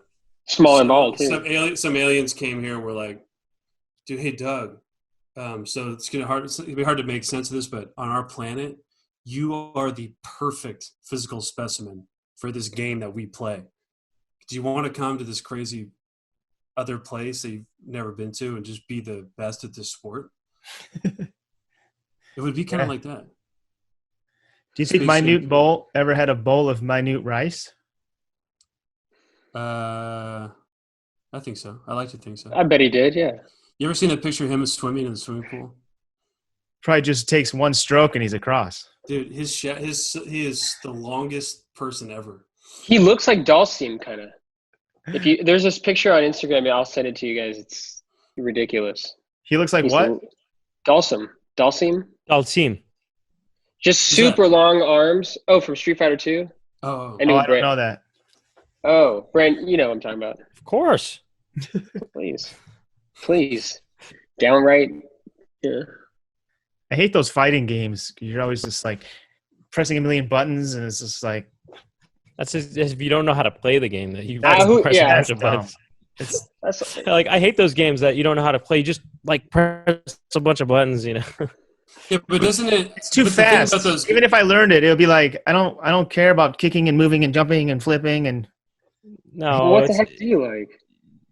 Smaller ball too. some aliens came here. Were like, dude, hey Doug. So it's it'd be hard to make sense of this, but on our planet, you are the perfect physical specimen for this game that we play. Do you want to come to this crazy other place that you've never been to and just be the best at this sport? It would be kind of like that. Do you think Spaceship. Minute Bowl ever had a bowl of minute rice? I think so. I like to think so. I bet he did, yeah. You ever seen that picture of him swimming in the swimming pool? Probably just takes one stroke and he's across. Dude, he is the longest person ever. He looks like Dalsim kind of. There's this picture on Instagram, I'll send it to you guys. It's ridiculous. He looks like He's what? Dalsim. I'll team. Just super long arms. Oh, from Street Fighter 2? Oh, And Oh, I don't Brent. know that. Oh, Brent, you know what I'm talking about. Of course. Please. Downright. Yeah. I hate those fighting games. You're always just like pressing a million buttons and it's just like, That's just, if you don't know how to play the game that you who- press yeah. a bunch of buttons. it's That's Like I hate those games that you don't know how to play. You just like press a bunch of buttons, you know. yeah, but doesn't it? it's too but the thing fast. about those- Even if I learned it, it'll be like I don't care about kicking and moving and jumping and flipping and No, what the it's, heck do you like?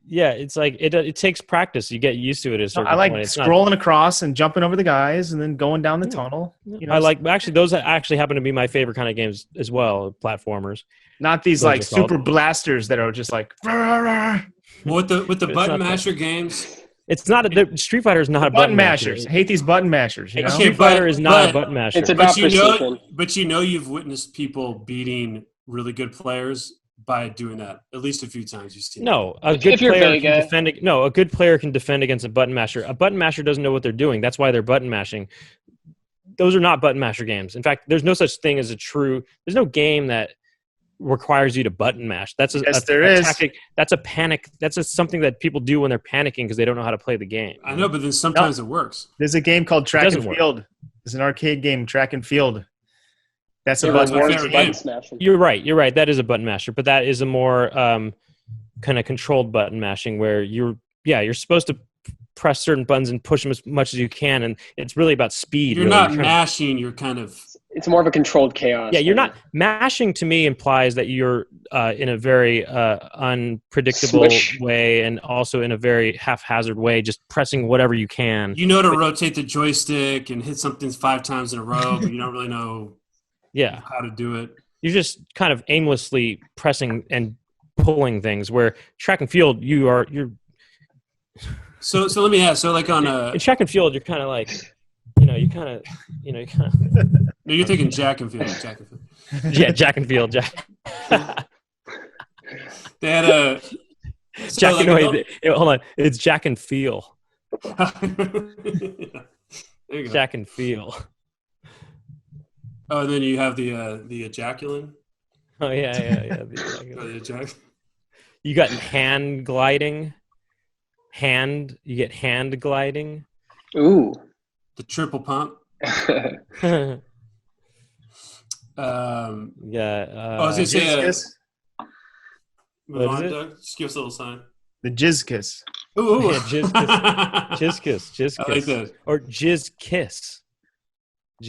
yeah, it's like it takes practice. You get used to it at a certain I like point. It's not- scrolling across and jumping over the guys and then going down the tunnel. You know, I like actually those actually happen to be my favorite kind of games as well, platformers. not these those like are called- super blasters that are just like "Rah, rah, rah." Well, with the It's button not that. masher games. It's not Street Fighter is not a button masher. mashers. I hate these button mashers. You know? Okay, Street Fighter is not a but- button masher. It's about precision. But you know you've witnessed people beating really good players by doing that at least a few times. You've seen. No, a good If you're player Vega. can defend. No, a good player can defend against a button masher. A button masher doesn't know what they're doing. That's why they're button mashing. Those are not button masher games. In fact, there's no such thing as a true. There's no game that requires you to button mash. That's Yes, there is. tactic. That's a panic. That's something that people do when they're panicking because they don't know how to play the game. I know, but then sometimes it works. There's a game called Track doesn't and work. Field. It's an arcade game, Track and Field. That's a It button. my rewards favorite button game. smashing. You're right. You're right. That is a button masher, but that is a more kind of controlled button mashing where you're supposed to press certain buttons and push them as much as you can, and it's really about speed. You're really. not You're trying- mashing. You're kind of. It's more of a controlled chaos. Yeah, you're not mashing. To me, implies that you're in a very unpredictable Smush. way, and also in a very haphazard way, just pressing whatever you can. You know to rotate the joystick and hit something 5 times in a row, but you don't really know Yeah, how to do it. you're just kind of aimlessly pressing and pulling things. Where track and field, you're So let me ask. So like on in track and field, you're kind of like, you kind of. no, you're thinking Jack and Field. Jack and Field. Yeah, Jack and Field. Jack. They had a. so Jack like and hold on. It's Jack and Feel. there you go. Jack and Feel. Oh, and then you have the ejaculate. Oh yeah. Oh, yeah, Jack. You got hand gliding. You get hand gliding. Ooh. The triple pump. Yeah. I was gonna say, Jizz kiss? move What on, is it? Doug. Just give us a little sign. The jizz kiss. Ooh, Yeah, jizz kiss. I like that. Or jizz kiss. The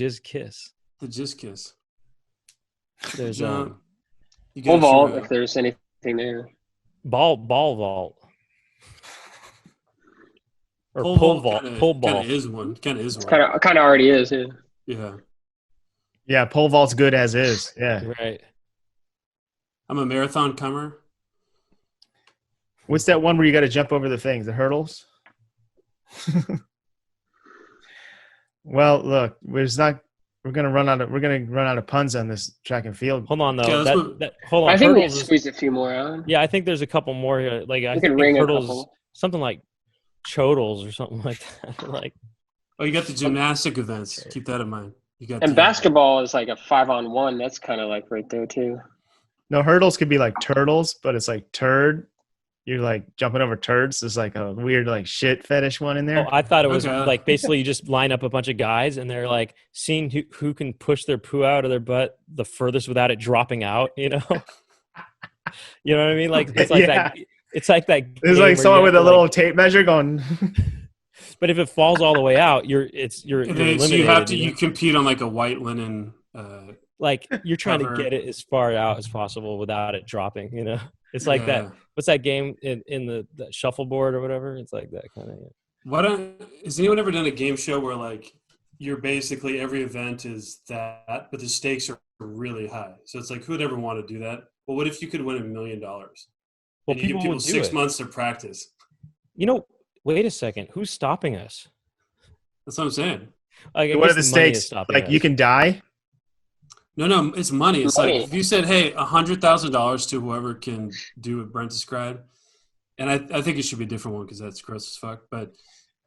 jizz kiss. There's John, you Full got vault your, if there's anything there. ball vault. Or pole pull vault. vault. Pull ball. Kind of is one. Kind of already is. Yeah. Yeah. Yeah, pole vault's good as is. Yeah. Right. I'm a marathon comer. What's that one where you got to jump over the things, the hurdles? Well, look, we're gonna run out of puns on this track and field. Hold on though. Yeah, Hold on. I think we can Hurdles is, squeeze a few more out. yeah, I think there's a couple more here. Like I We think can ring a hurdles, couple. something like chodles or something like that. Like Oh, you got the gymnastic events. Keep that in mind. You got And the, basketball is like a 5-on-1. That's kind of like right there too. No, hurdles could be like turtles, but it's like turd. You're like jumping over turds. There's like a weird like shit fetish one in there. I thought it was Okay. like basically you just line up a bunch of guys and they're like seeing who can push their poo out of their butt the furthest without it dropping out. You know. You know what I mean? Like it's like Yeah. that. It's like that. There's game like where someone you with have a to, little like- tape measure going. But if it falls all the way out, you're and then, eliminated. so you have to you know? you compete on like a white linen. Like you're trying cover. to get it as far out as possible without it dropping. You know, it's like Yeah. that. What's that game in the shuffleboard or whatever? It's like that kind of. Has anyone ever done a game show where like you're basically every event is that, but the stakes are really high. So it's like who'd ever want to do that? Well, what if you could win $1 million? Well, And you give people people would do 6 it. months to practice. You know, wait a second. Who's stopping us? That's what I'm saying. Like, I What are guess the money is stakes? stopping Like us. you can die. No, it's money. It's Money. like if you said, "Hey, $100,000 to whoever can do what Brent described," and I think it should be a different one because that's gross as fuck. But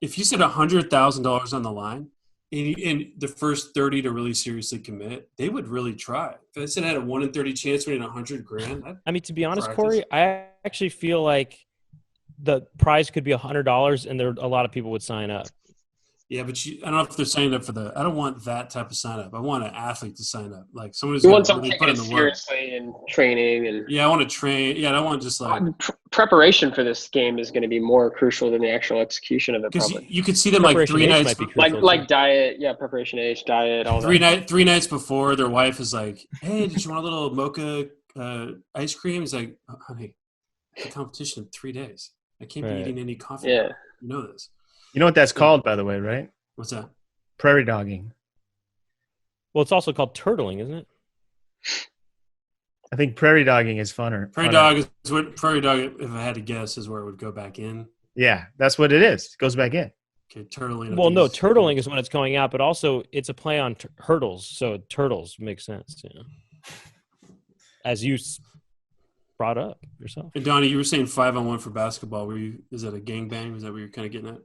if you said $100,000 on the line, and the first 30 to really seriously commit, they would really try. If I said I had a 1 in 30 chance winning $100,000, I mean, to be honest, practice. Corey, I actually feel like the prize could be $100, and there a lot of people would sign up. yeah, but I don't know if they're signing up for I don't want that type of sign up. I want an athlete to sign up, like someone who's You going want to someone really taking put it in the work. seriously and training and Yeah, I want to train. Yeah, I don't want just like. preparation for this game is going to be more crucial than the actual execution of it. Because Probably you could see them like Preparation 3 H nights, might be crucial, like too. diet, preparation age, diet, all that. 3 nights before. Their wife is like, "Hey, did you want a little mocha ice cream?" He's like, "Honey, the competition in 3 days. I can't be Right. eating any coffee. Yeah. You know this. You know what that's called, by the way, right? What's that? Prairie dogging. Well, it's also called turtling, isn't it? I think prairie dogging is funner. Prairie funner. dog is what prairie dog. If I had to guess, is where it would go back in. Yeah, that's what it is. It goes back in. Okay, turtling. I Well, think no, is- turtling is when it's going out, but also it's a play on hurdles, so turtles makes sense, you know. As you brought up yourself. And Donnie, you were saying 5-on-1 for basketball. Is that a gangbang? Was that what you're kind of getting at?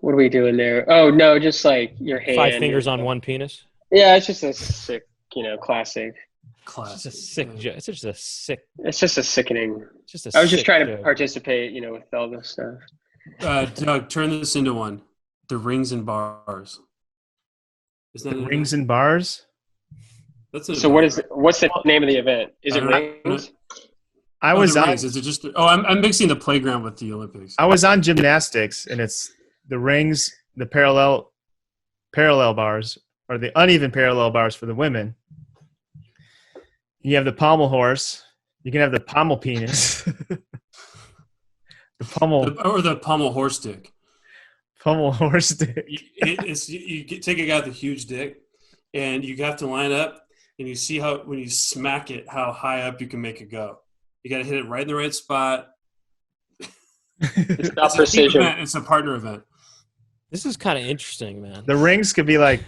What are we doing there? Oh no, just like your hand. 5 fingers on one penis. Yeah, it's just a sick, classic. It's Classic. just a sick Yeah. joke. It's just a sick. It's just a sickening. Just a I was just sick trying to joke. participate, with all this stuff. Doug, turn this into one. The rings and bars. Is that an Rings event? and bars. That's an So event, what's the name of the event? Is I it don't know. rings? I Oh, was the on. rings. Is it just? Oh, I'm mixing the playground with the Olympics. I was on gymnastics, and it's the rings, the parallel bars, or the uneven parallel bars for the women. You have the pommel horse. You can have the pommel penis. the pommel Or the pommel horse dick. horse dick. You take a guy with a huge dick, and you have to line up, and you see how when you smack it, how high up you can make it go. You got to hit it right in the right spot. It's about It's a team precision. event. It's a partner event. This is kind of interesting, man. The rings could be like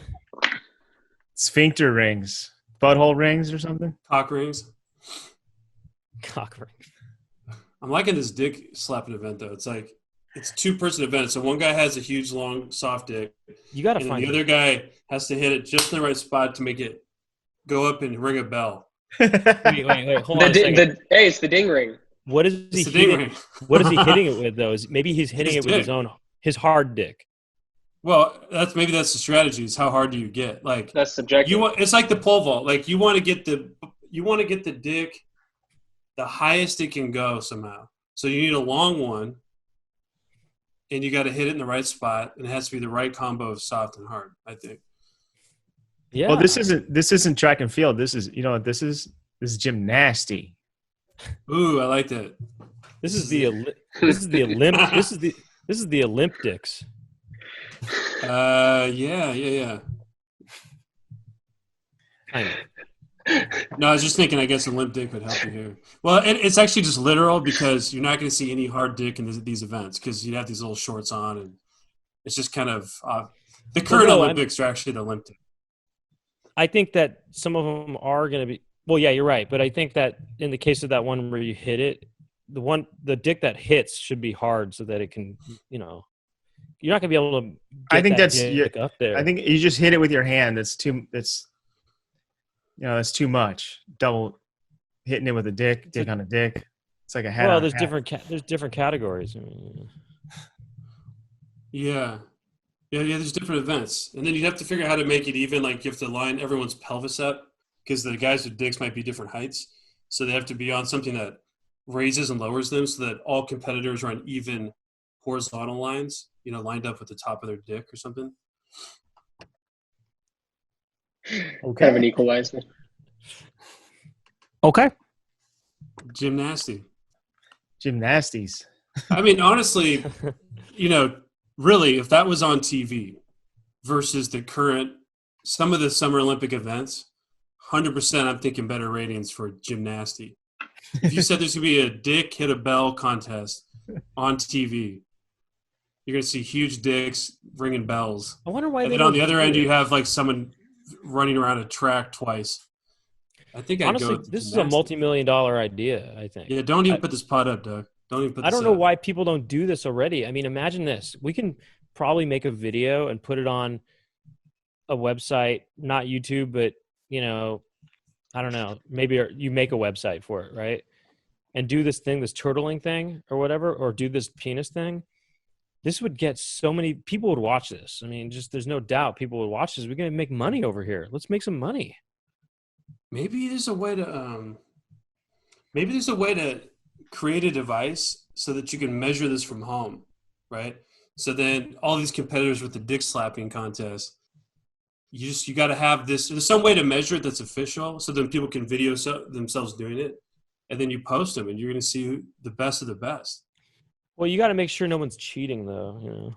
sphincter rings, butthole rings, or something. Cock rings. Cock ring. I'm liking this dick slapping event though. It's like it's 2-person event. So one guy has a huge, long, soft dick, You got to and then find the other guy has to hit it just in the right spot to make it go up and ring a bell. Wait. Hold on a second. Hey, it's the ding ring. What is he It's the ding hitting? ring. What is he hitting it with, though? Maybe he's hitting His it with dick. his hard dick. Well, that's the strategy. Is how hard do you get? Like That's subjective. it's like the pole vault. Like you want to get the dick the highest it can go somehow. So you need a long one, and you got to hit it in the right spot, and it has to be the right combo of soft and hard, I think. Yeah. Well, this isn't track and field. This is this is gymnasty. Ooh, I like that. This is the Olympics. Yeah. Kind of. No, I was just thinking, I guess a limp dick would help you here. Well, it's actually just literal because you're not going to see any hard dick in these events because you'd have these little shorts on, and it's just kind of the current Olympics are actually the limp dick. I think that some of them are going to be. Well, yeah, you're right, but I think that in the case of that one where you hit it, the dick that hits should be hard so that it can, you're not going to be able to. I think that's up there. I think you just hit it with your hand. That's too much. Double hitting it with a dick on a dick. It's like a hat. Well, on there's a hat. there's different categories. I mean, Yeah. There's different events, and then you'd have to figure out how to make it even. Like you have to line everyone's pelvis up because the guys with dicks might be different heights, so they have to be on something that raises and lowers them, so that all competitors are on even horizontal lines. Lined up with the top of their dick or something. Kind of an equalizer. okay. Gymnasty. Gymnasties. I mean, honestly, really, if that was on TV versus some of the Summer Olympic events, 100% I'm thinking better ratings for gymnasty. If you said there's going to be a dick hit a bell contest on TV, you're going to see huge dicks ringing bells. I wonder why. And then on the other end, you have like someone running around a track twice. I think honestly, this is a multi-million-dollar idea. I think. Yeah, don't even put this pot up, Doug. Don't even put. I don't know why people don't do this already. I mean, imagine this: we can probably make a video and put it on a website, not YouTube, but I don't know. Maybe you make a website for it, right? And do this turtling thing or whatever, or do this penis thing. This would get so many people would watch this. I mean, there's no doubt people would watch this. We're going to make money over here. Let's make some money. Maybe there's a way to create a device so that you can measure this from home, right? So then all these competitors with the dick slapping contest, you got to have this. There's some way to measure it that's official, so then people can video themselves doing it, and then you post them, and you're going to see the best of the best. Well, you got to make sure no one's cheating, though.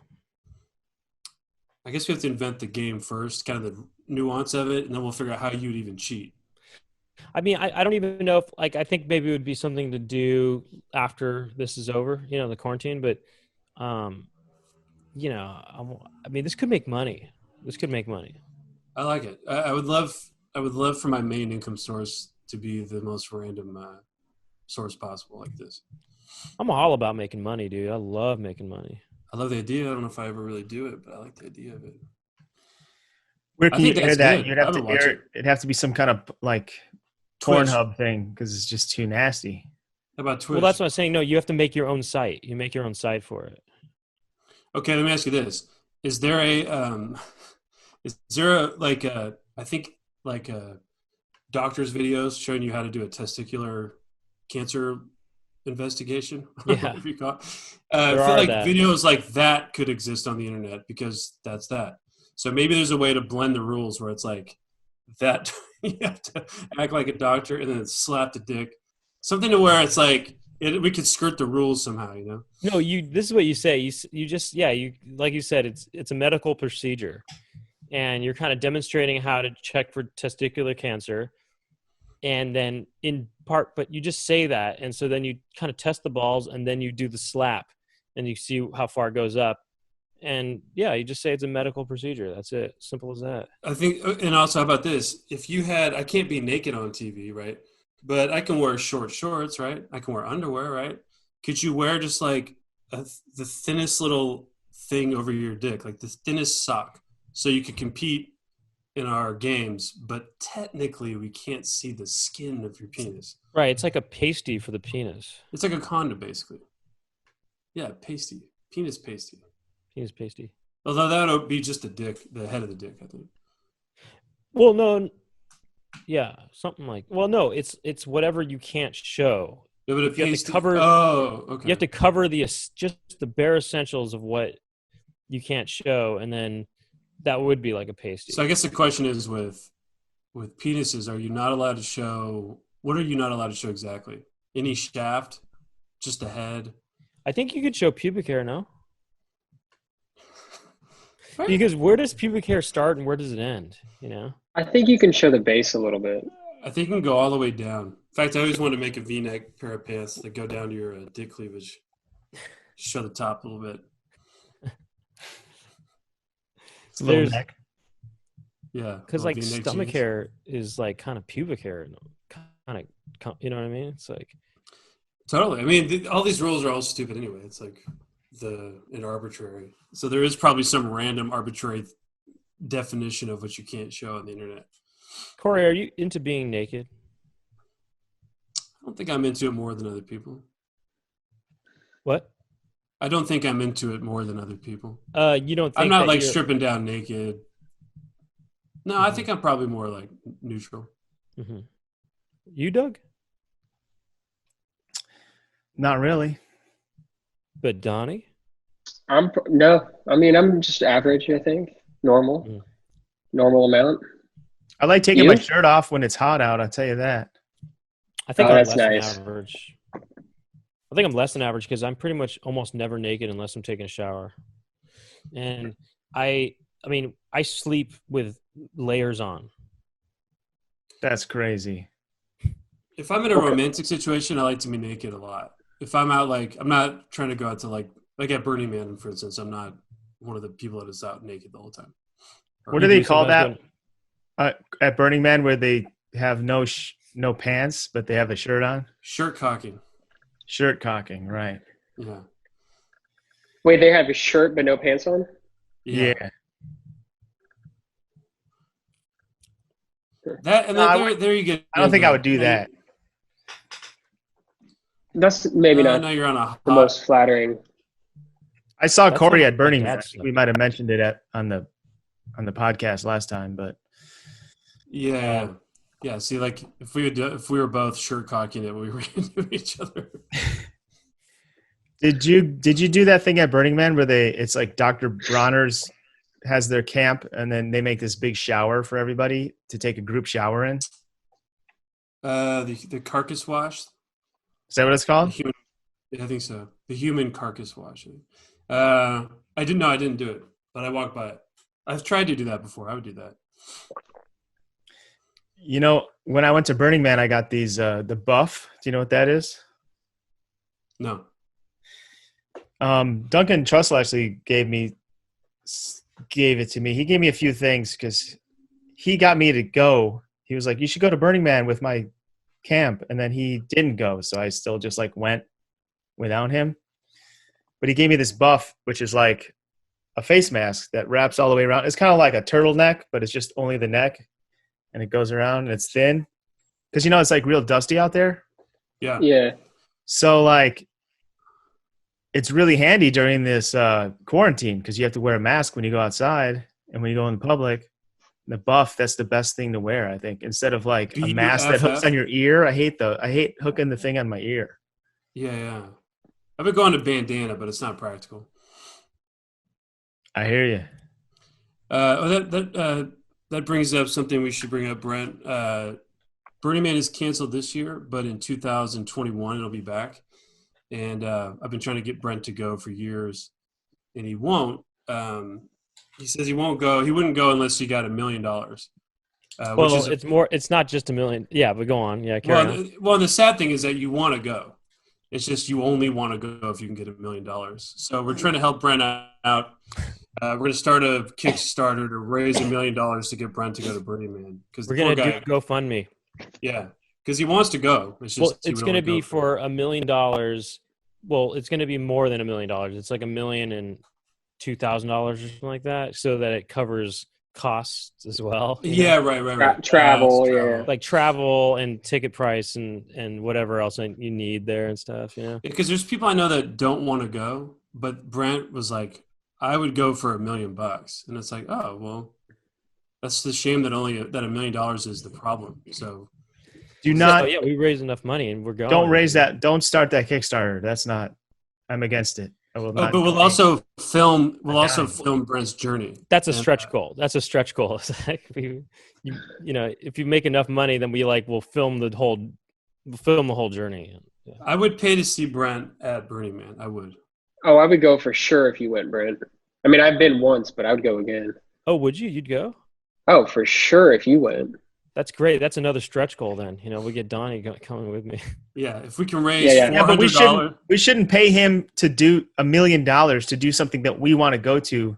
I guess we have to invent the game first, kind of the nuance of it, and then we'll figure out how you'd even cheat. I mean, I don't even know if, I think maybe it would be something to do after this is over, the quarantine. But, I mean, this could make money. I like it. I would love for my main income source to be the most random source possible like this. I'm all about making money, dude. I love making money. I love the idea. I don't know if I ever really do it, but I like the idea of it. Where can you air that? You'd have to air it. It'd have to be some kind of like Pornhub thing because it's just too nasty. How about Twitch? Well, that's what I'm saying. No, you have to make your own site. You make your own site for it. Okay, let me ask you this: Is there doctors' videos showing you how to do a testicular cancer investigation? Yeah. I feel like videos like that could exist on the internet because that's that. So maybe there's a way to blend the rules where it's like that you have to act like a doctor and then slap the dick. Something to where it's like we could skirt the rules somehow, No, this is what you say. You just like you said, it's a medical procedure, and you're kind of demonstrating how to check for testicular cancer. And then but you just say that. And so then you kind of test the balls and then you do the slap and you see how far it goes up. And you just say it's a medical procedure. That's it. Simple as that. I think, and also how about this? If I can't be naked on TV, right? But I can wear short shorts, right? I can wear underwear, right? Could you wear just like the thinnest little thing over your dick, like the thinnest sock, so you could compete in our games, but technically we can't see the skin of your penis. Right. It's like a pasty for the penis. It's like a condom, basically. Yeah, pasty. Penis pasty. Penis pasty. Although that would be just the dick, the head of the dick, I think. Well, no. Yeah, something like. Well, no, it's whatever you can't show. Yeah, but You have to cover. Oh, okay. You have to cover just the bare essentials of what you can't show, and then that would be like a pasty. So I guess the question is with penises, are you not allowed to show? What are you not allowed to show exactly? Any shaft, just the head. I think you could show pubic hair, no? Right. Because where does pubic hair start and where does it end? You know. I think you can show the base a little bit. I think you can go all the way down. In fact, I always wanted to make a V-neck pair of pants that go down to your dick cleavage. Show the top a little bit. It's a little There's- neck. Yeah. Because little like V-neck stomach jeans. hair is like kind of pubic hair, kind of, you know what I mean? It's like Totally. I mean, all these rules are all stupid anyway. It's like and arbitrary. So there is probably some random arbitrary definition of what you can't show on the internet. Cory, are you into being naked? I don't think I'm into it more than other people. What? I don't think I'm into it more than other people. You don't think I'm not that like you're- stripping down naked. No, I think I'm probably more like neutral. Mhm. You, Doug? Not really. But Donny? No, I mean, I'm just average, I think. Normal. Mm. Normal amount. I like taking my You? shirt off when it's hot out. I'll tell you that. I think Oh, I'm that's less nice. than average. I think I'm less than average because I'm pretty much almost never naked unless I'm taking a shower. And I mean, I sleep with layers on. That's crazy. If I'm in a romantic situation, I like to be naked a lot. If I'm out, like, I'm not trying to go out to like at Burning Man, for instance, I'm not one of the people that is out naked the whole time. What do they call sometimes that at Burning Man where they have no pants, but they have a shirt on? Shirt cocking. Shirt cocking, right. Yeah. Wait, they have a shirt but no pants on? Yeah. That and No, I then there you get. I don't think I would do that. That's maybe No, not no, you're on a the hot. most flattering. I saw That's Cory not at Burning my Man. I dad's think we might have mentioned it on the podcast last time, but Yeah. Yeah. See, like if we were both shirt cocking it, we were into each other. did you do that thing at Burning Man where it's like Dr. Bronner's has their camp and then they make this big shower for everybody to take a group shower in? Is The carcass wash. that what it's The called? human, yeah, I think so. The human carcass wash. I didn't do it, but I walked by it. I've tried to do that before. I would do that. You know, when I went to Burning Man, I got these the buff. Do you know what that is? No. Duncan Trussell actually gave it to me. He gave me a few things because he got me to go. He was like, "You should go to Burning Man with my camp," and then he didn't go, so I still just like went without him. But he gave me this buff, which is like a face mask that wraps all the way around. It's kind of like a turtleneck, but it's just only the neck, and it goes around and it's thin because it's like real dusty out there. Yeah. Yeah. So like, it's really handy during this quarantine because you have to wear a mask when you go outside and when you go in public. The buff, that's the best thing to wear, I think, instead of like a mask that hooks on your ear. I hate hooking the thing on my ear. Yeah. Yeah. I've been going to bandana, but it's not practical. I hear you. That brings up something we should bring up, Brent. Burning Man is canceled this year, but in 2021 it'll be back. And I've been trying to get Brent to go for years, and he won't. He says he won't go. He wouldn't go unless he got $1 million. Well, it's not just $1 million. Yeah, but go on. Yeah, carry on. Well, the sad thing is that you want to go. It's just you only want to go if you can get $1 million. So we're trying to help Brent out. We're going to start a Kickstarter to raise $1 million to get Brent to go to Burning Man. We're going to do GoFundMe. Yeah, because he wants to go. It's just it's going to be for $1 million. Well, it's going to be more than $1 million. It's like $1,002,000 or something like that, so that it covers costs as well. you Yeah, know? right. Travel, It's yeah. Like travel and ticket price and whatever else you need there and stuff. You know. Because there's people I know that don't want to go, but Brent was like, I would go for $1 million, and it's like, oh well, that's the shame that $1 million is the problem. So Do not. So, yeah, we raised enough money and we're going. Don't raise that. Don't start that Kickstarter. That's not. I'm against it. I will not. but we'll also film. We'll also dime. film Brent's journey. That's a And, stretch goal. That's a stretch goal. It's like you know, if you make enough money, then we'll film the whole journey. Yeah. I would pay to see Brent at Burning Man. I would. Oh, I would go for sure if you went, Brent. I mean, I've been once, but I would go again. Oh, would you? You'd go? Oh, for sure if you went. That's great. That's another stretch goal. Then we get Donny coming with me. Yeah, if we can raise Yeah. Yeah, but $400, we shouldn't pay him to do $1 million to do something that we want to go to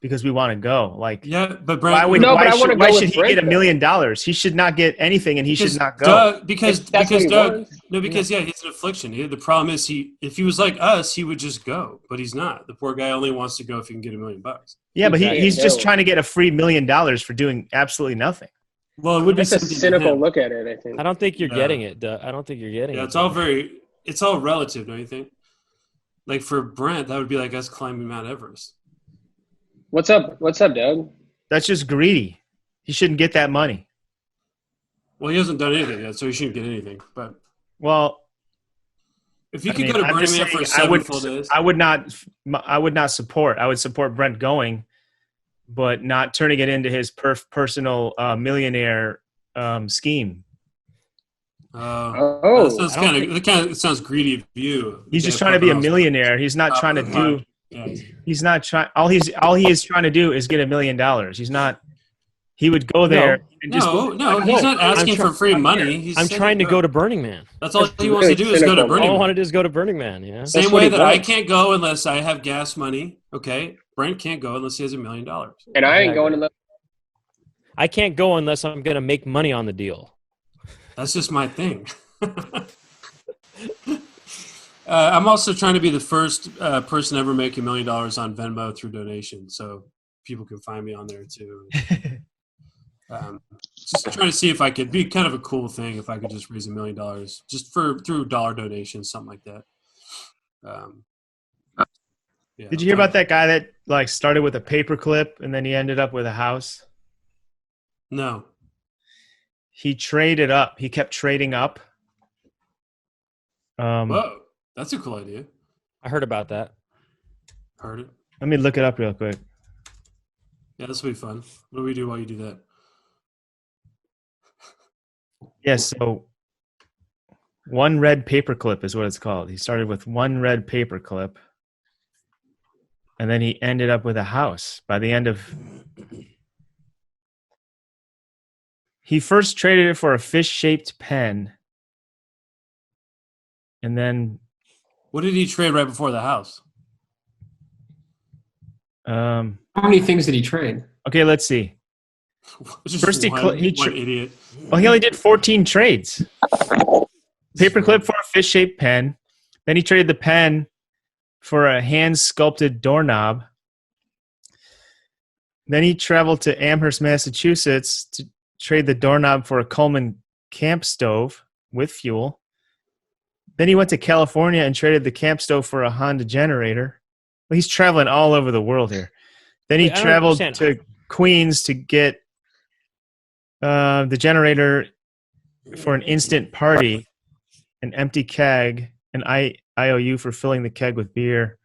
because we want to go. Like, yeah, but Brent, why No, but I wanna why go should with he Brent, get $1 million? He should not get anything, and he should not go. Doug, because That's what he Doug, wants. no, because yeah, he's an affliction. The problem is if he was like us, he would just go, but he's not. The poor guy only wants to go if he can get $1 million. Yeah, but Exactly. he's just No. trying to get a free $1 million for doing absolutely nothing. Well, it would be That's a something to cynical him. look at it, I think. I don't think you're Yeah. getting it. I don't think you're getting Yeah, it. it's all relative, don't you think? Like for Brent, that would be like us climbing Mount Everest. What's up, Doug? That's just greedy. He shouldn't get that money. Well, he hasn't done anything yet, so he shouldn't get anything. But Well, if you I could mean, go to I'm Burning just Man for saying, 7 full days, I would not support. I would support Brent going, but not turning it into his personal millionaire scheme. Oh, that sounds greedy of you. He's just trying to be a millionaire. He's not trying to do. Yeah. He's not trying. All he is trying to do is get $1 million. He's not. He would go there and just. No, he's not asking for free money. I'm trying to go to Burning Man. That's all he That's wants to really do is go to cynical. Burning All I Man. want to do is go to Burning Man. You know? Same That's what way he that I wants. can't go unless I have gas money. Okay, Brent can't go unless he has $1 million. and I ain't going to the. I can't go unless I'm going to make money on the deal. That's just my thing. I'm also trying to be the first person ever make $1 million on Venmo through donation, so people can find me on there too. Just trying to see if I could be kind of a cool thing if I could just raise $1 million just through dollar donations, something like that. Yeah, Did you hear about that guy that like started with a paperclip and then he ended up with a house? No. He traded up. He kept trading up. Whoa, that's a cool idea. I heard about that. Heard it. Let me look it up real quick. Yeah, this will be fun. What do we do while you do that? Yes, so one red paperclip is what it's called. He started with one red paperclip, and then he ended up with a house. By the end of, he first traded it for a fish-shaped pen, and then What did he trade right before the house? How many things did he trade? okay, let's see. Just First he one tra- idiot. Well, he only did 14 trades. Paperclip for a fish-shaped pen. Then he traded the pen for a hand-sculpted doorknob. Then he traveled to Amherst, Massachusetts to trade the doorknob for a Coleman camp stove with fuel. Then he went to California and traded the camp stove for a Honda generator. Well, he's traveling all over the world here. Then he Wait, I don't traveled understand. to Queens to get the generator for an instant party, an empty keg, an IOU for filling the keg with beer.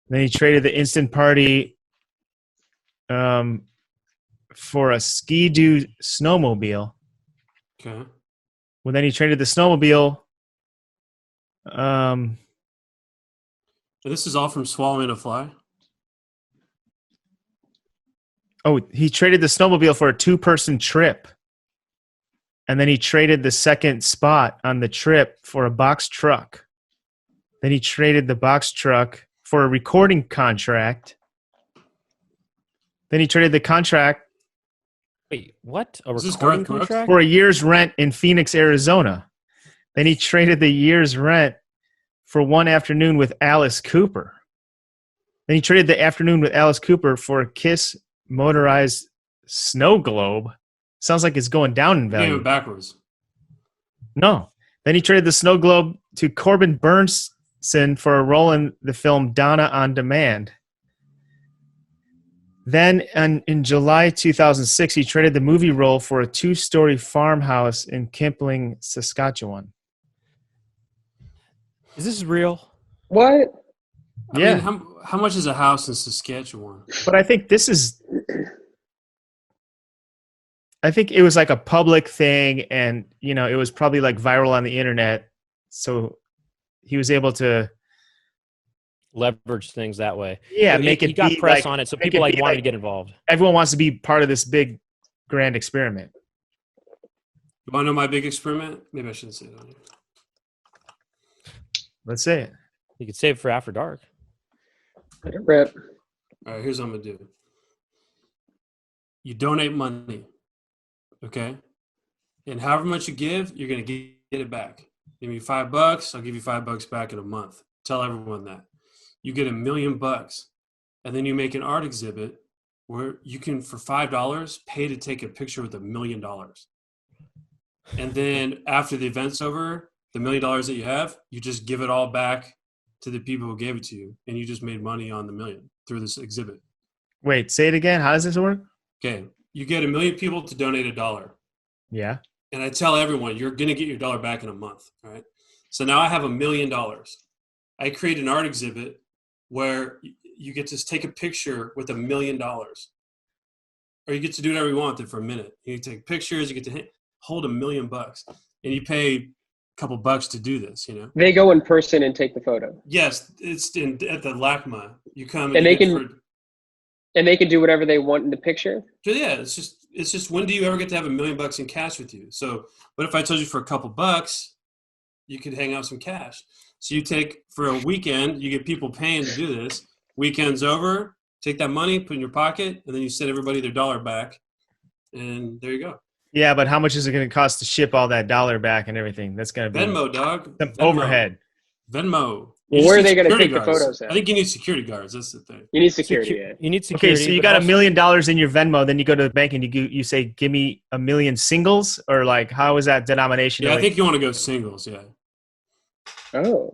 Then he traded the instant party for a Ski-Doo snowmobile. Okay. Well, then he traded the snowmobile. And this is all from Swallowing a Fly? Oh, he traded the snowmobile for a 2-person trip. And then he traded the second spot on the trip for a box truck. Then he traded the box truck for a recording contract. Then he traded the contract Wait, what? A Is this recording Garth Brooks? contract? for a year's rent in Phoenix, Arizona. Then he traded the year's rent for one afternoon with Alice Cooper. Then he traded the afternoon with Alice Cooper for a Kiss motorized snow globe. Sounds like it's going down in Game value. it backwards. No. Then he traded the snow globe to Corbin Burnson for a role in the film Donna on Demand. Then in July 2006, he traded the movie role for a 2-story farmhouse in Kipling, Saskatchewan. Is this real? What? I Yeah. mean, how much is a house in Saskatchewan? But I think I think it was like a public thing, and it was probably like viral on the internet. So he was able to Leverage things that way. make it he got be press like- on it, so make people it be wanted like- to get involved. everyone wants to be part of this big grand experiment. You want to know my big experiment? Maybe I shouldn't say it on here. Let's say it. You could save it for after dark. Let it rip. All right, here's what I'm going to do. You donate money, okay? And however much you give, you're going to get it back. Give me $5, I'll give you $5 back in a month. Tell everyone that. You get $1 million, and then you make an art exhibit where you can, for $5, pay to take a picture with $1 million. And then after the event's over, the $1 million that you have, you just give it all back to the people who gave it to you, and you just made money on the million through this exhibit. Wait, say it again. How does this work? Okay, you get 1 million people to donate $1. Yeah. And I tell everyone, you're going to get your dollar back in a month. All right. So now I have $1 million. I create an art exhibit where you get to take a picture with $1 million. Or you get to do whatever you want with it for a minute. You can take pictures, you get to hold $1 million, and you pay a couple bucks to do this, They go in person and take the photo. Yes, it's at the LACMA. You come And they you get can- And they can do whatever they want in the picture. So yeah, it's just when do you ever get to have $1 million in cash with you? So what if I told you for a couple bucks, you could hang out some cash? So you take for a weekend, you get people paying to do this. Weekend's over, take that money, put it in your pocket, and then you send everybody their dollar back, and there you go. Yeah, but how much is it going to cost to ship all that dollar back and everything? That's going to be Venmo, dog. some Venmo. overhead. Venmo. Well, You where just are they need gonna security take the guards. photos at? I think you need security guards. That's the thing. You need security. Yeah. You need Okay, security. so you but got $1 also- million in your Venmo, then you go to the bank and you say, "Give me 1 million singles," or like, how is that denomination? Yeah, I Like- think you want to go singles. Yeah. Oh.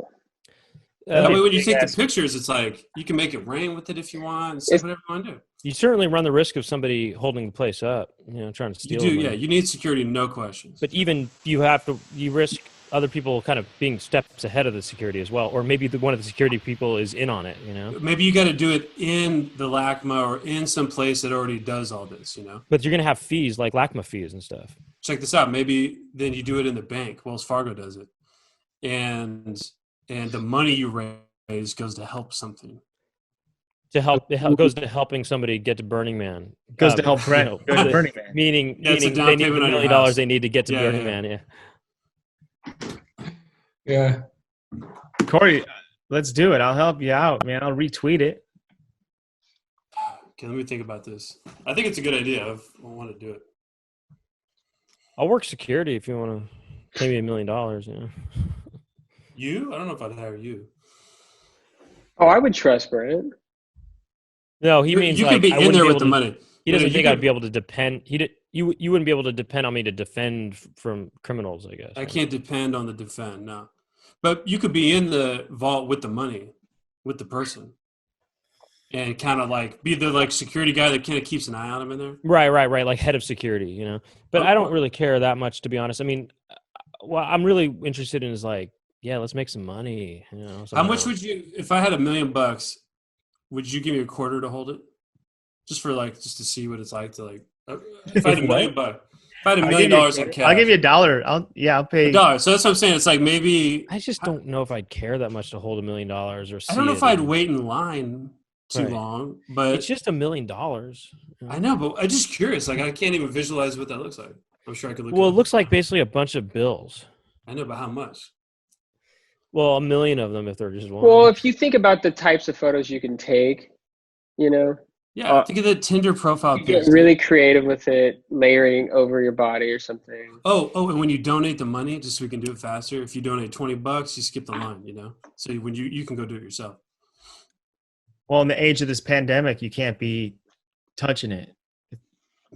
That way, when you big take the ass- pictures, it's like you can make it rain with it if you want. And stuff, whatever you want to do. You certainly run the risk of somebody holding the place up, trying to You steal. do, the money. yeah. You need security, no questions. But even you risk other people kind of being steps ahead of the security as well, or maybe one of the security people is in on it. Maybe you got to do it in the LACMA or in some place that already does all this. But you're gonna have fees like LACMA fees and stuff. Check this out. Maybe then you do it in the bank. Wells Fargo does it, and the money you raise goes to help something. It goes to helping somebody get to Burning Man. Goes to help Brent go to Burning Man. Meaning Yeah, it's a down they need the payment on $1 your million house. they need to get to Yeah, Burning yeah. Man. Yeah. Yeah. Cory, let's do it. I'll help you out, man. I'll retweet it. Okay, let me think about this. I think it's a good idea. I want to do it. I'll work security if you want to pay me $1 million. You? I don't know if I'd hire you. Oh, I would trust Brent. No, he means you like could be I in wouldn't there be with able the to- money. He doesn't You think could- I'd be able to depend. You wouldn't be able to depend on me to defend from criminals, I guess. I right? can't depend on the defend, no. But you could be in the vault with the money, with the person, and kind of like be the like security guy that kind of keeps an eye on him in there. Right, like head of security, But I don't really care that much, to be honest. I mean, what I'm really interested in is like, yeah, let's make some money. How much would you, if I had $1 million, would you give me a quarter to hold it? Just to see what it's like to like, if I had $1 million, if I had $1 million in cash. I'll give you $1. I'll pay. $1. So that's what I'm saying. It's like maybe, I just don't know if I'd care that much to hold $1 million or see I don't know it if I'd and- wait in line too Right. long, but It's just $1 million. I know, but I'm just curious. Like, I can't even visualize what that looks like. I'm sure I could look. Well, it it up. looks like basically a bunch of bills. I know, but how much? Well, 1 million of them if they're just one. Well, if you think about the types of photos you can take, Yeah, think of the Tinder profile you get pic. really creative with it, layering over your body or something. Oh, and when you donate the money, just so we can do it faster, if you donate $20, you skip the line, So when you can go do it yourself. Well, in the age of this pandemic, you can't be touching it.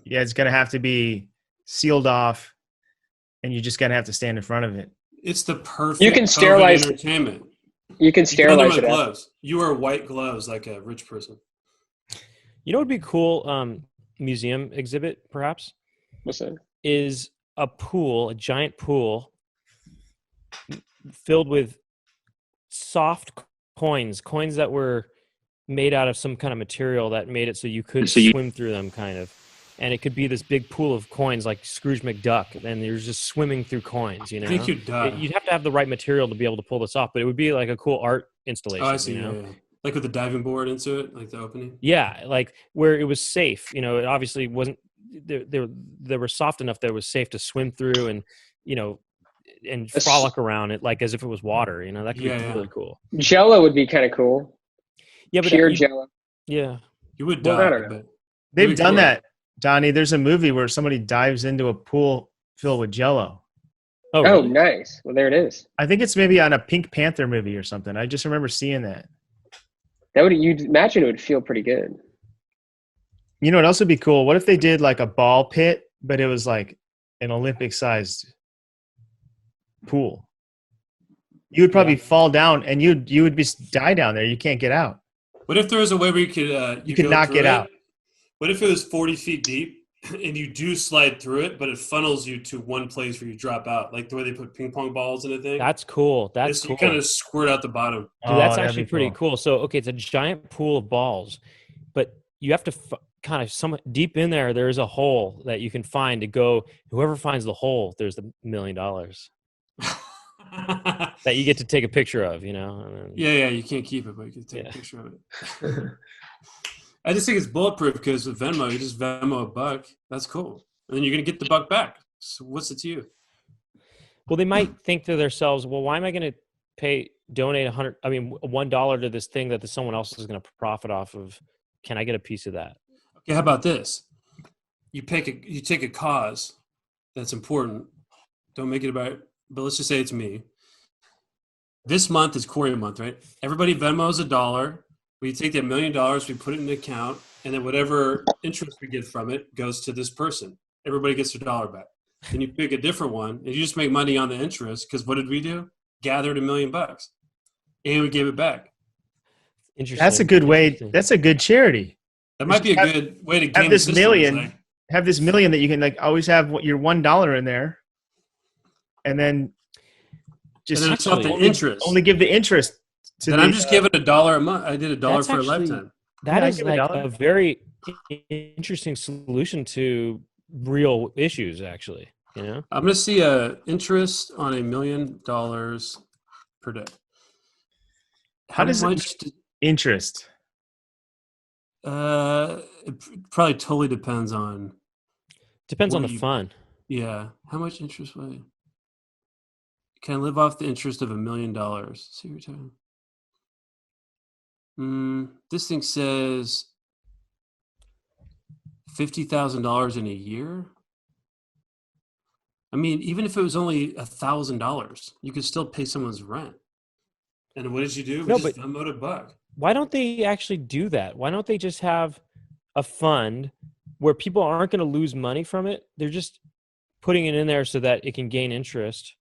Yeah, it's gonna have to be sealed off, and you're just gonna have to stand in front of it. It's the perfect You can COVID sterilize- entertainment. You can You put sterilize under it. my After. gloves. You wear white gloves like a rich person. You know what would be cool? Museum exhibit, perhaps, What's that? is a pool, a giant pool filled with soft coins that were made out of some kind of material that made it so you could swim through them, kind of. And it could be this big pool of coins like Scrooge McDuck, and you're just swimming through coins, you know? I think you'd die. You'd have to have the right material to be able to pull this off, but it would be like a cool art installation. Oh, I see. You know? Yeah. Like with the diving board into it, like the opening. Yeah, like where it was safe. You know, it obviously wasn't. They were soft enough that it was safe to swim through, and and frolic around it like as if it was water. You know, that could be really cool. Jello would be kind of cool. Yeah, but pure Jello. Yeah, you would Well, die. I don't know. But They've done that, Donnie. There's a movie where somebody dives into a pool filled with Jello. Oh, Oh, really? nice. Well, there it is. I think it's maybe on a Pink Panther movie or something. I just remember seeing that. You'd imagine it would feel pretty good. You know what else would be cool? What if they did like a ball pit, but it was like an Olympic-sized pool? You would probably fall down, and you would die down there. You can't get out. what if there was a way where you could You could go not through get it? out. What if it was 40 feet deep and you do slide through it, but it funnels you to one place where you drop out, like the way they put ping pong balls in a thing? That's cool. That's So cool. you kind of squirt out the bottom. Dude, that's that'd actually be pretty cool. So, okay, it's a giant pool of balls, but you have to kind of some deep in there. There's a hole that you can find to go. Whoever finds the hole, there's the $1 million that you get to take a picture of. You know. And then, Yeah, you can't keep it, but you can take a picture of it. I just think it's bulletproof because with Venmo, you just Venmo $1. That's cool. And then you're going to get the $1 back. So what's it to you? Well, they might think to themselves, well, why am I going to donate $1 to this thing that someone else is going to profit off of? Can I get a piece of that? Okay, how about this? You take a cause that's important. Don't make it about, but let's just say it's me. This month is Cory month, right? Everybody Venmos $1. We take that $1 million, we put it in an account, and then whatever interest we get from it goes to this person. Everybody gets their $1 back. Then you pick a different one, and you just make money on the interest. Because what did we do? Gathered $1 million, and we gave it back. Interesting. That's a good way. That's a good charity. That might be a good way to game Have this the system. million. Have this million that you can like always have your $1 in there, and then just And then it's off the interest. only give the interest. Then I'm just giving $1 a month. I did $1 That's for a actually- lifetime. That Yeah, is give a like dollar. a very interesting solution to real issues, actually. You know, I'm going to see interest on $1 million per day. How does it much? interest? It probably totally depends on. depends on What the do you- fun. Yeah, how much interest will I? Can I live off the interest of $1 million? See your time. This thing says $50,000 in a year. I mean, even if it was only $1,000, you could still pay someone's rent. And what did you do? We No, just but- Venmoed $1. Why don't they actually do that? Why don't they just have a fund where people aren't going to lose money from it? They're just putting it in there so that it can gain interest.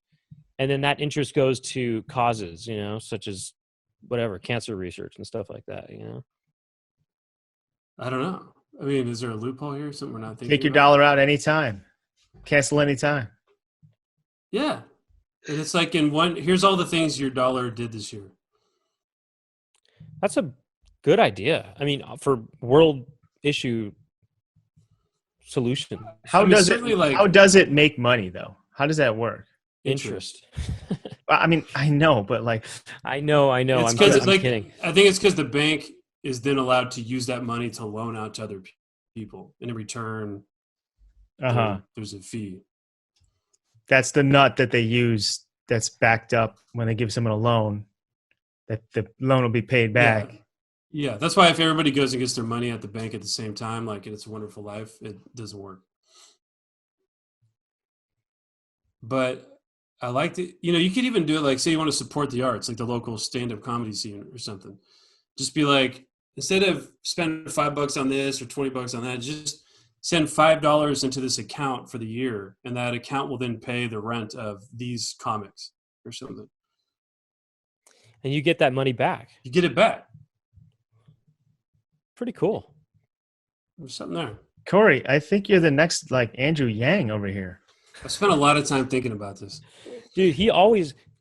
And then that interest goes to causes, you know, such as whatever, cancer research and stuff like that, you know? I don't know. I mean, is there a loophole here? Something we're not thinking Take your about? dollar out anytime. Cancel anytime. Yeah. And it's like here's all the things your dollar did this year. That's a good idea. I mean, for world issue solution, How I mean, does certainly, it? like- How does it make money though? How does that work? interest. Well, I mean, I know, but like, I know. It's I'm 'cause kidding. it's like, kidding. I think it's because the bank is then allowed to use that money to loan out to other people. And in return, there's a fee. that's the nut that they use. That's backed up when they give someone a loan. That the loan will be paid back. Yeah, that's why if everybody goes and gets their money at the bank at the same time, like It's a Wonderful Life, it doesn't work. But I like it. You know, you could even do it like, say you want to support the arts, like the local stand-up comedy scene or something. Just be like, instead of spending $5 on this or $20 on that, just send $5 into this account for the year, and that account will then pay the rent of these comics or something. And you get that money back. You get it back. Pretty cool. There's something there. Cory, I think you're the next like Andrew Yang over here. I spent a lot of time thinking about this. Dude,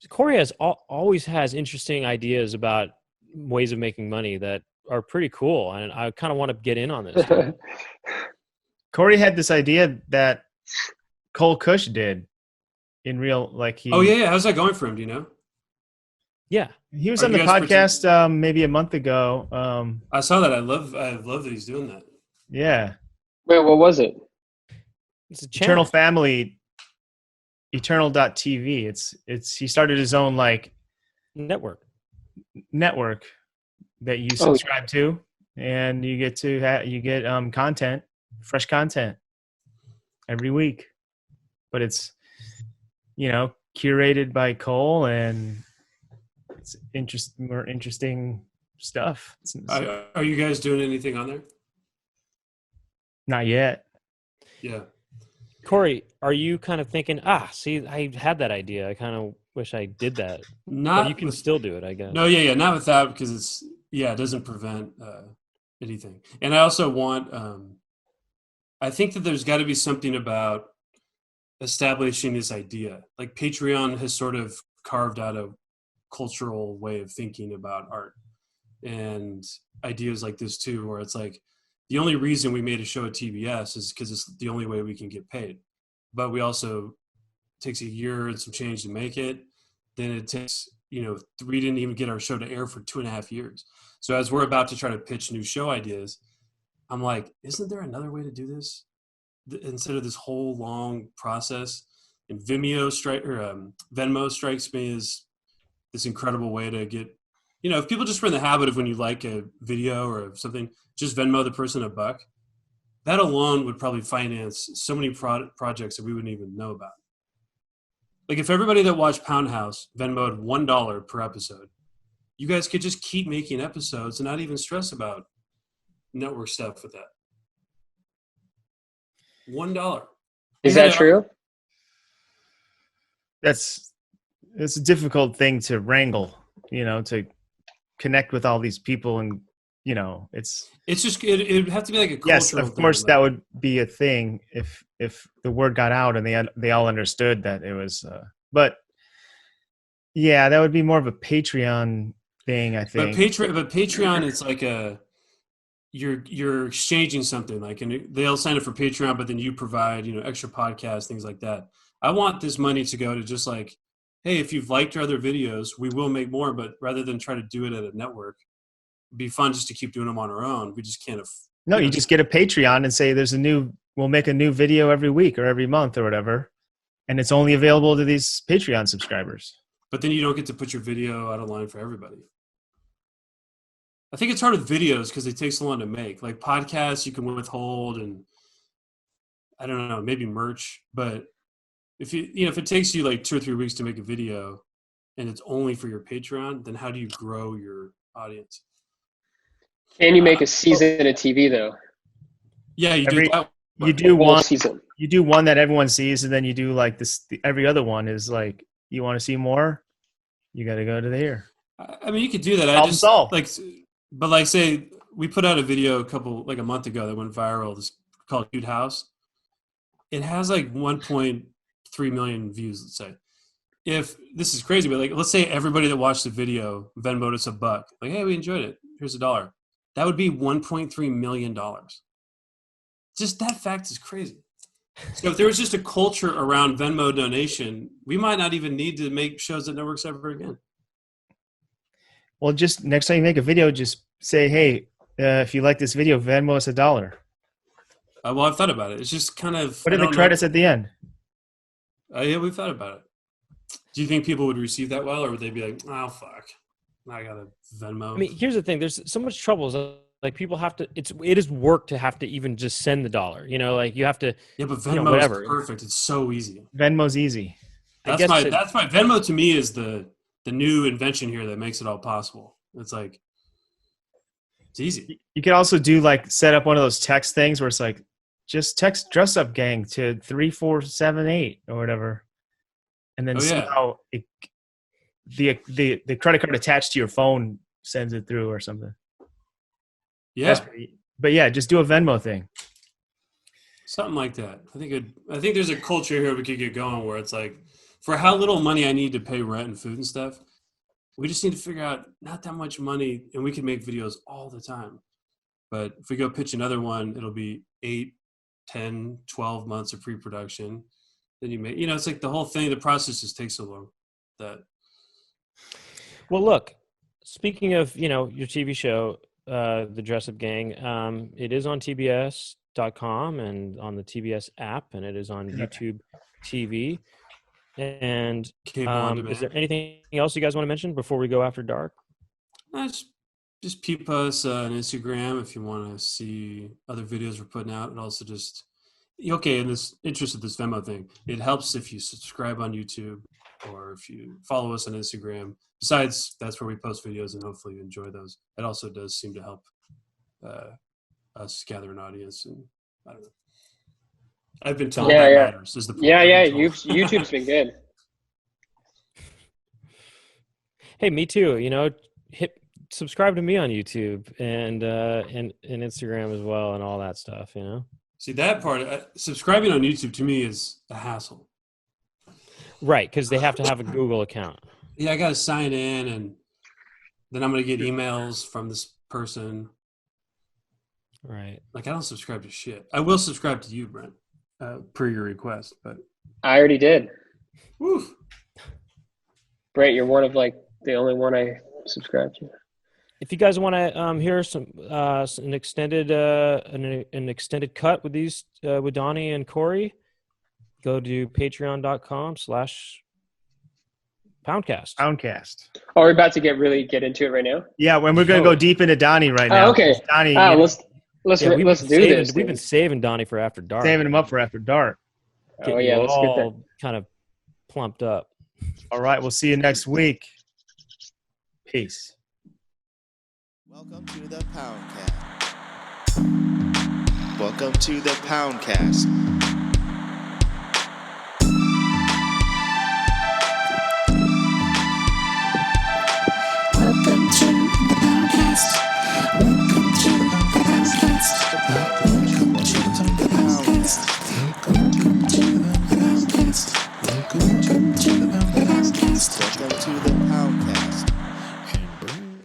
Cory always has interesting ideas about ways of making money that are pretty cool. And I kind of want to get in on this. Cory had this idea that Cole Cush did in real, like he. Oh yeah. How's that going for him? Do you know? Yeah. He was Are on the you guys podcast maybe a month ago. I saw that. I love that he's doing that. Yeah. Wait, what was it? It's a Eternal channel. Family, Eternal.tv. It's he started his own like Network. that you subscribe to, and you get to content, fresh content every week. But it's curated by Cole, and it's more interesting stuff. Are you guys doing anything on there? Not yet. Yeah. Cory, are you kind of thinking, see, I had that idea. I kind of wish I did that. But you can still do it, I guess. No, yeah, not with that, because it doesn't prevent anything. And I also want, I think that there's got to be something about establishing this idea. Like Patreon has sort of carved out a cultural way of thinking about art, and ideas like this too, where it's like, the only reason we made a show at TBS is because it's the only way we can get paid. But we also, it takes a year and some change to make it. Then it takes, we didn't even get our show to air for 2.5 years. So as we're about to try to pitch new show ideas, I'm like, isn't there another way to do this? Instead of this whole long process. And Venmo strikes me as this incredible way to get, if people just were in the habit of when you like a video or something, just Venmo the person $1. That alone would probably finance so many projects that we wouldn't even know about. Like if everybody that watched Poundcast Venmoed $1 per episode, you guys could just keep making episodes and not even stress about network stuff with that. $1. Is that true? It's a difficult thing to wrangle, to connect with all these people, and it's just it'd have to be like a cultural yes, of course that would be a thing if the word got out and they all understood that it was but yeah, that would be more of a Patreon thing, I think. But Patreon it's like you're exchanging something, like, and they'll sign up for Patreon, but then you provide extra podcasts, things like that. I want this money to go to just like, hey, if you've liked our other videos, we will make more, but rather than try to do it at a network, it'd be fun just to keep doing them on our own. We just can't. You just get a Patreon and say we'll make a new video every week or every month or whatever, and it's only available to these Patreon subscribers. But then you don't get to put your video out of line for everybody. I think it's hard with videos because it takes so long to make. Like podcasts, you can withhold, and I don't know, maybe merch, but if if it takes you like 2 or 3 weeks to make a video and it's only for your Patreon, then how do you grow your audience? Can you make a season of TV though? Yeah, you do that. You do one season. You do one that everyone sees, and then you do like this. Every other one is like, you want to see more, you got to go to here. I mean, you could do that. But say we put out a video a month ago that went viral. It's called "Cute House." It has like 1.3 million views, let's say. If this is crazy, but let's say everybody that watched the video Venmoed us $1. Like, hey, we enjoyed it. Here's $1. That would be $1.3 million. Just that fact is crazy. So if there was just a culture around Venmo donation, we might not even need to make shows at networks ever again. Well, just next time you make a video, just say, hey, if you like this video, Venmo us $1. Well, I've thought about it. It's just kind of... Put in the credits at the end. Yeah, we've thought about it. Do you think people would receive that well, or would they be like, oh, fuck, I got to Venmo? I mean, here's the thing. There's so much trouble. Like people have to, it is work to have to even just send the $1, like you have to. Yeah, but Venmo is perfect. It's so easy. Venmo's easy. That's why Venmo to me is the new invention here that makes it all possible. It's like, it's easy. You could also do set up one of those text things where it's like, just text Dress Up Gang to 3478 or whatever, and then somehow the credit card attached to your phone sends it through or something. Yeah, but yeah, just do a Venmo thing. Something like that. I think there's a culture here we could get going where it's like, for how little money I need to pay rent and food and stuff, we just need to figure out not that much money, and we can make videos all the time. But if we go pitch another one, it'll be 8, 10, 12 months of pre-production. Then you make, it's like the whole thing, the process just takes so long that. Well, look, speaking of, your TV show, The Dress Up Gang, it is on TBS.com and on the TBS app, and it is on YouTube TV. And is there anything else you guys want to mention before we go after dark? Just peep us on Instagram if you want to see other videos we're putting out, and also just in this interest of this Venmo thing, it helps if you subscribe on YouTube or if you follow us on Instagram. Besides, that's where we post videos, and hopefully you enjoy those. It also does seem to help us gather an audience, and I don't know. I've been told that matters. Is the point. YouTube's been good. Hey, me too. Subscribe to me on YouTube and Instagram as well, and all that stuff. See, that part, subscribing on YouTube to me is a hassle. Right, because they have to have a Google account. Yeah, I got to sign in, and then I'm going to get emails from this person. Right. Like, I don't subscribe to shit. I will subscribe to you, Brent. Per your request, but I already did. Woo. Brent, you're one of the only one I subscribe to. If you guys want to hear an extended an extended cut with these with Donny and Cory, go to patreon.com/Poundcast. Oh, we're about to get into it right now. Yeah, when we're gonna go deep into Donny right now. Oh, okay. Donny. Let's do this. We've been saving Donny for after dark. Saving him up for after dark. Oh yeah, let's get that kind of plumped up. All right, we'll see you next week. Peace. Welcome to the Poundcast. Welcome to the Poundcast.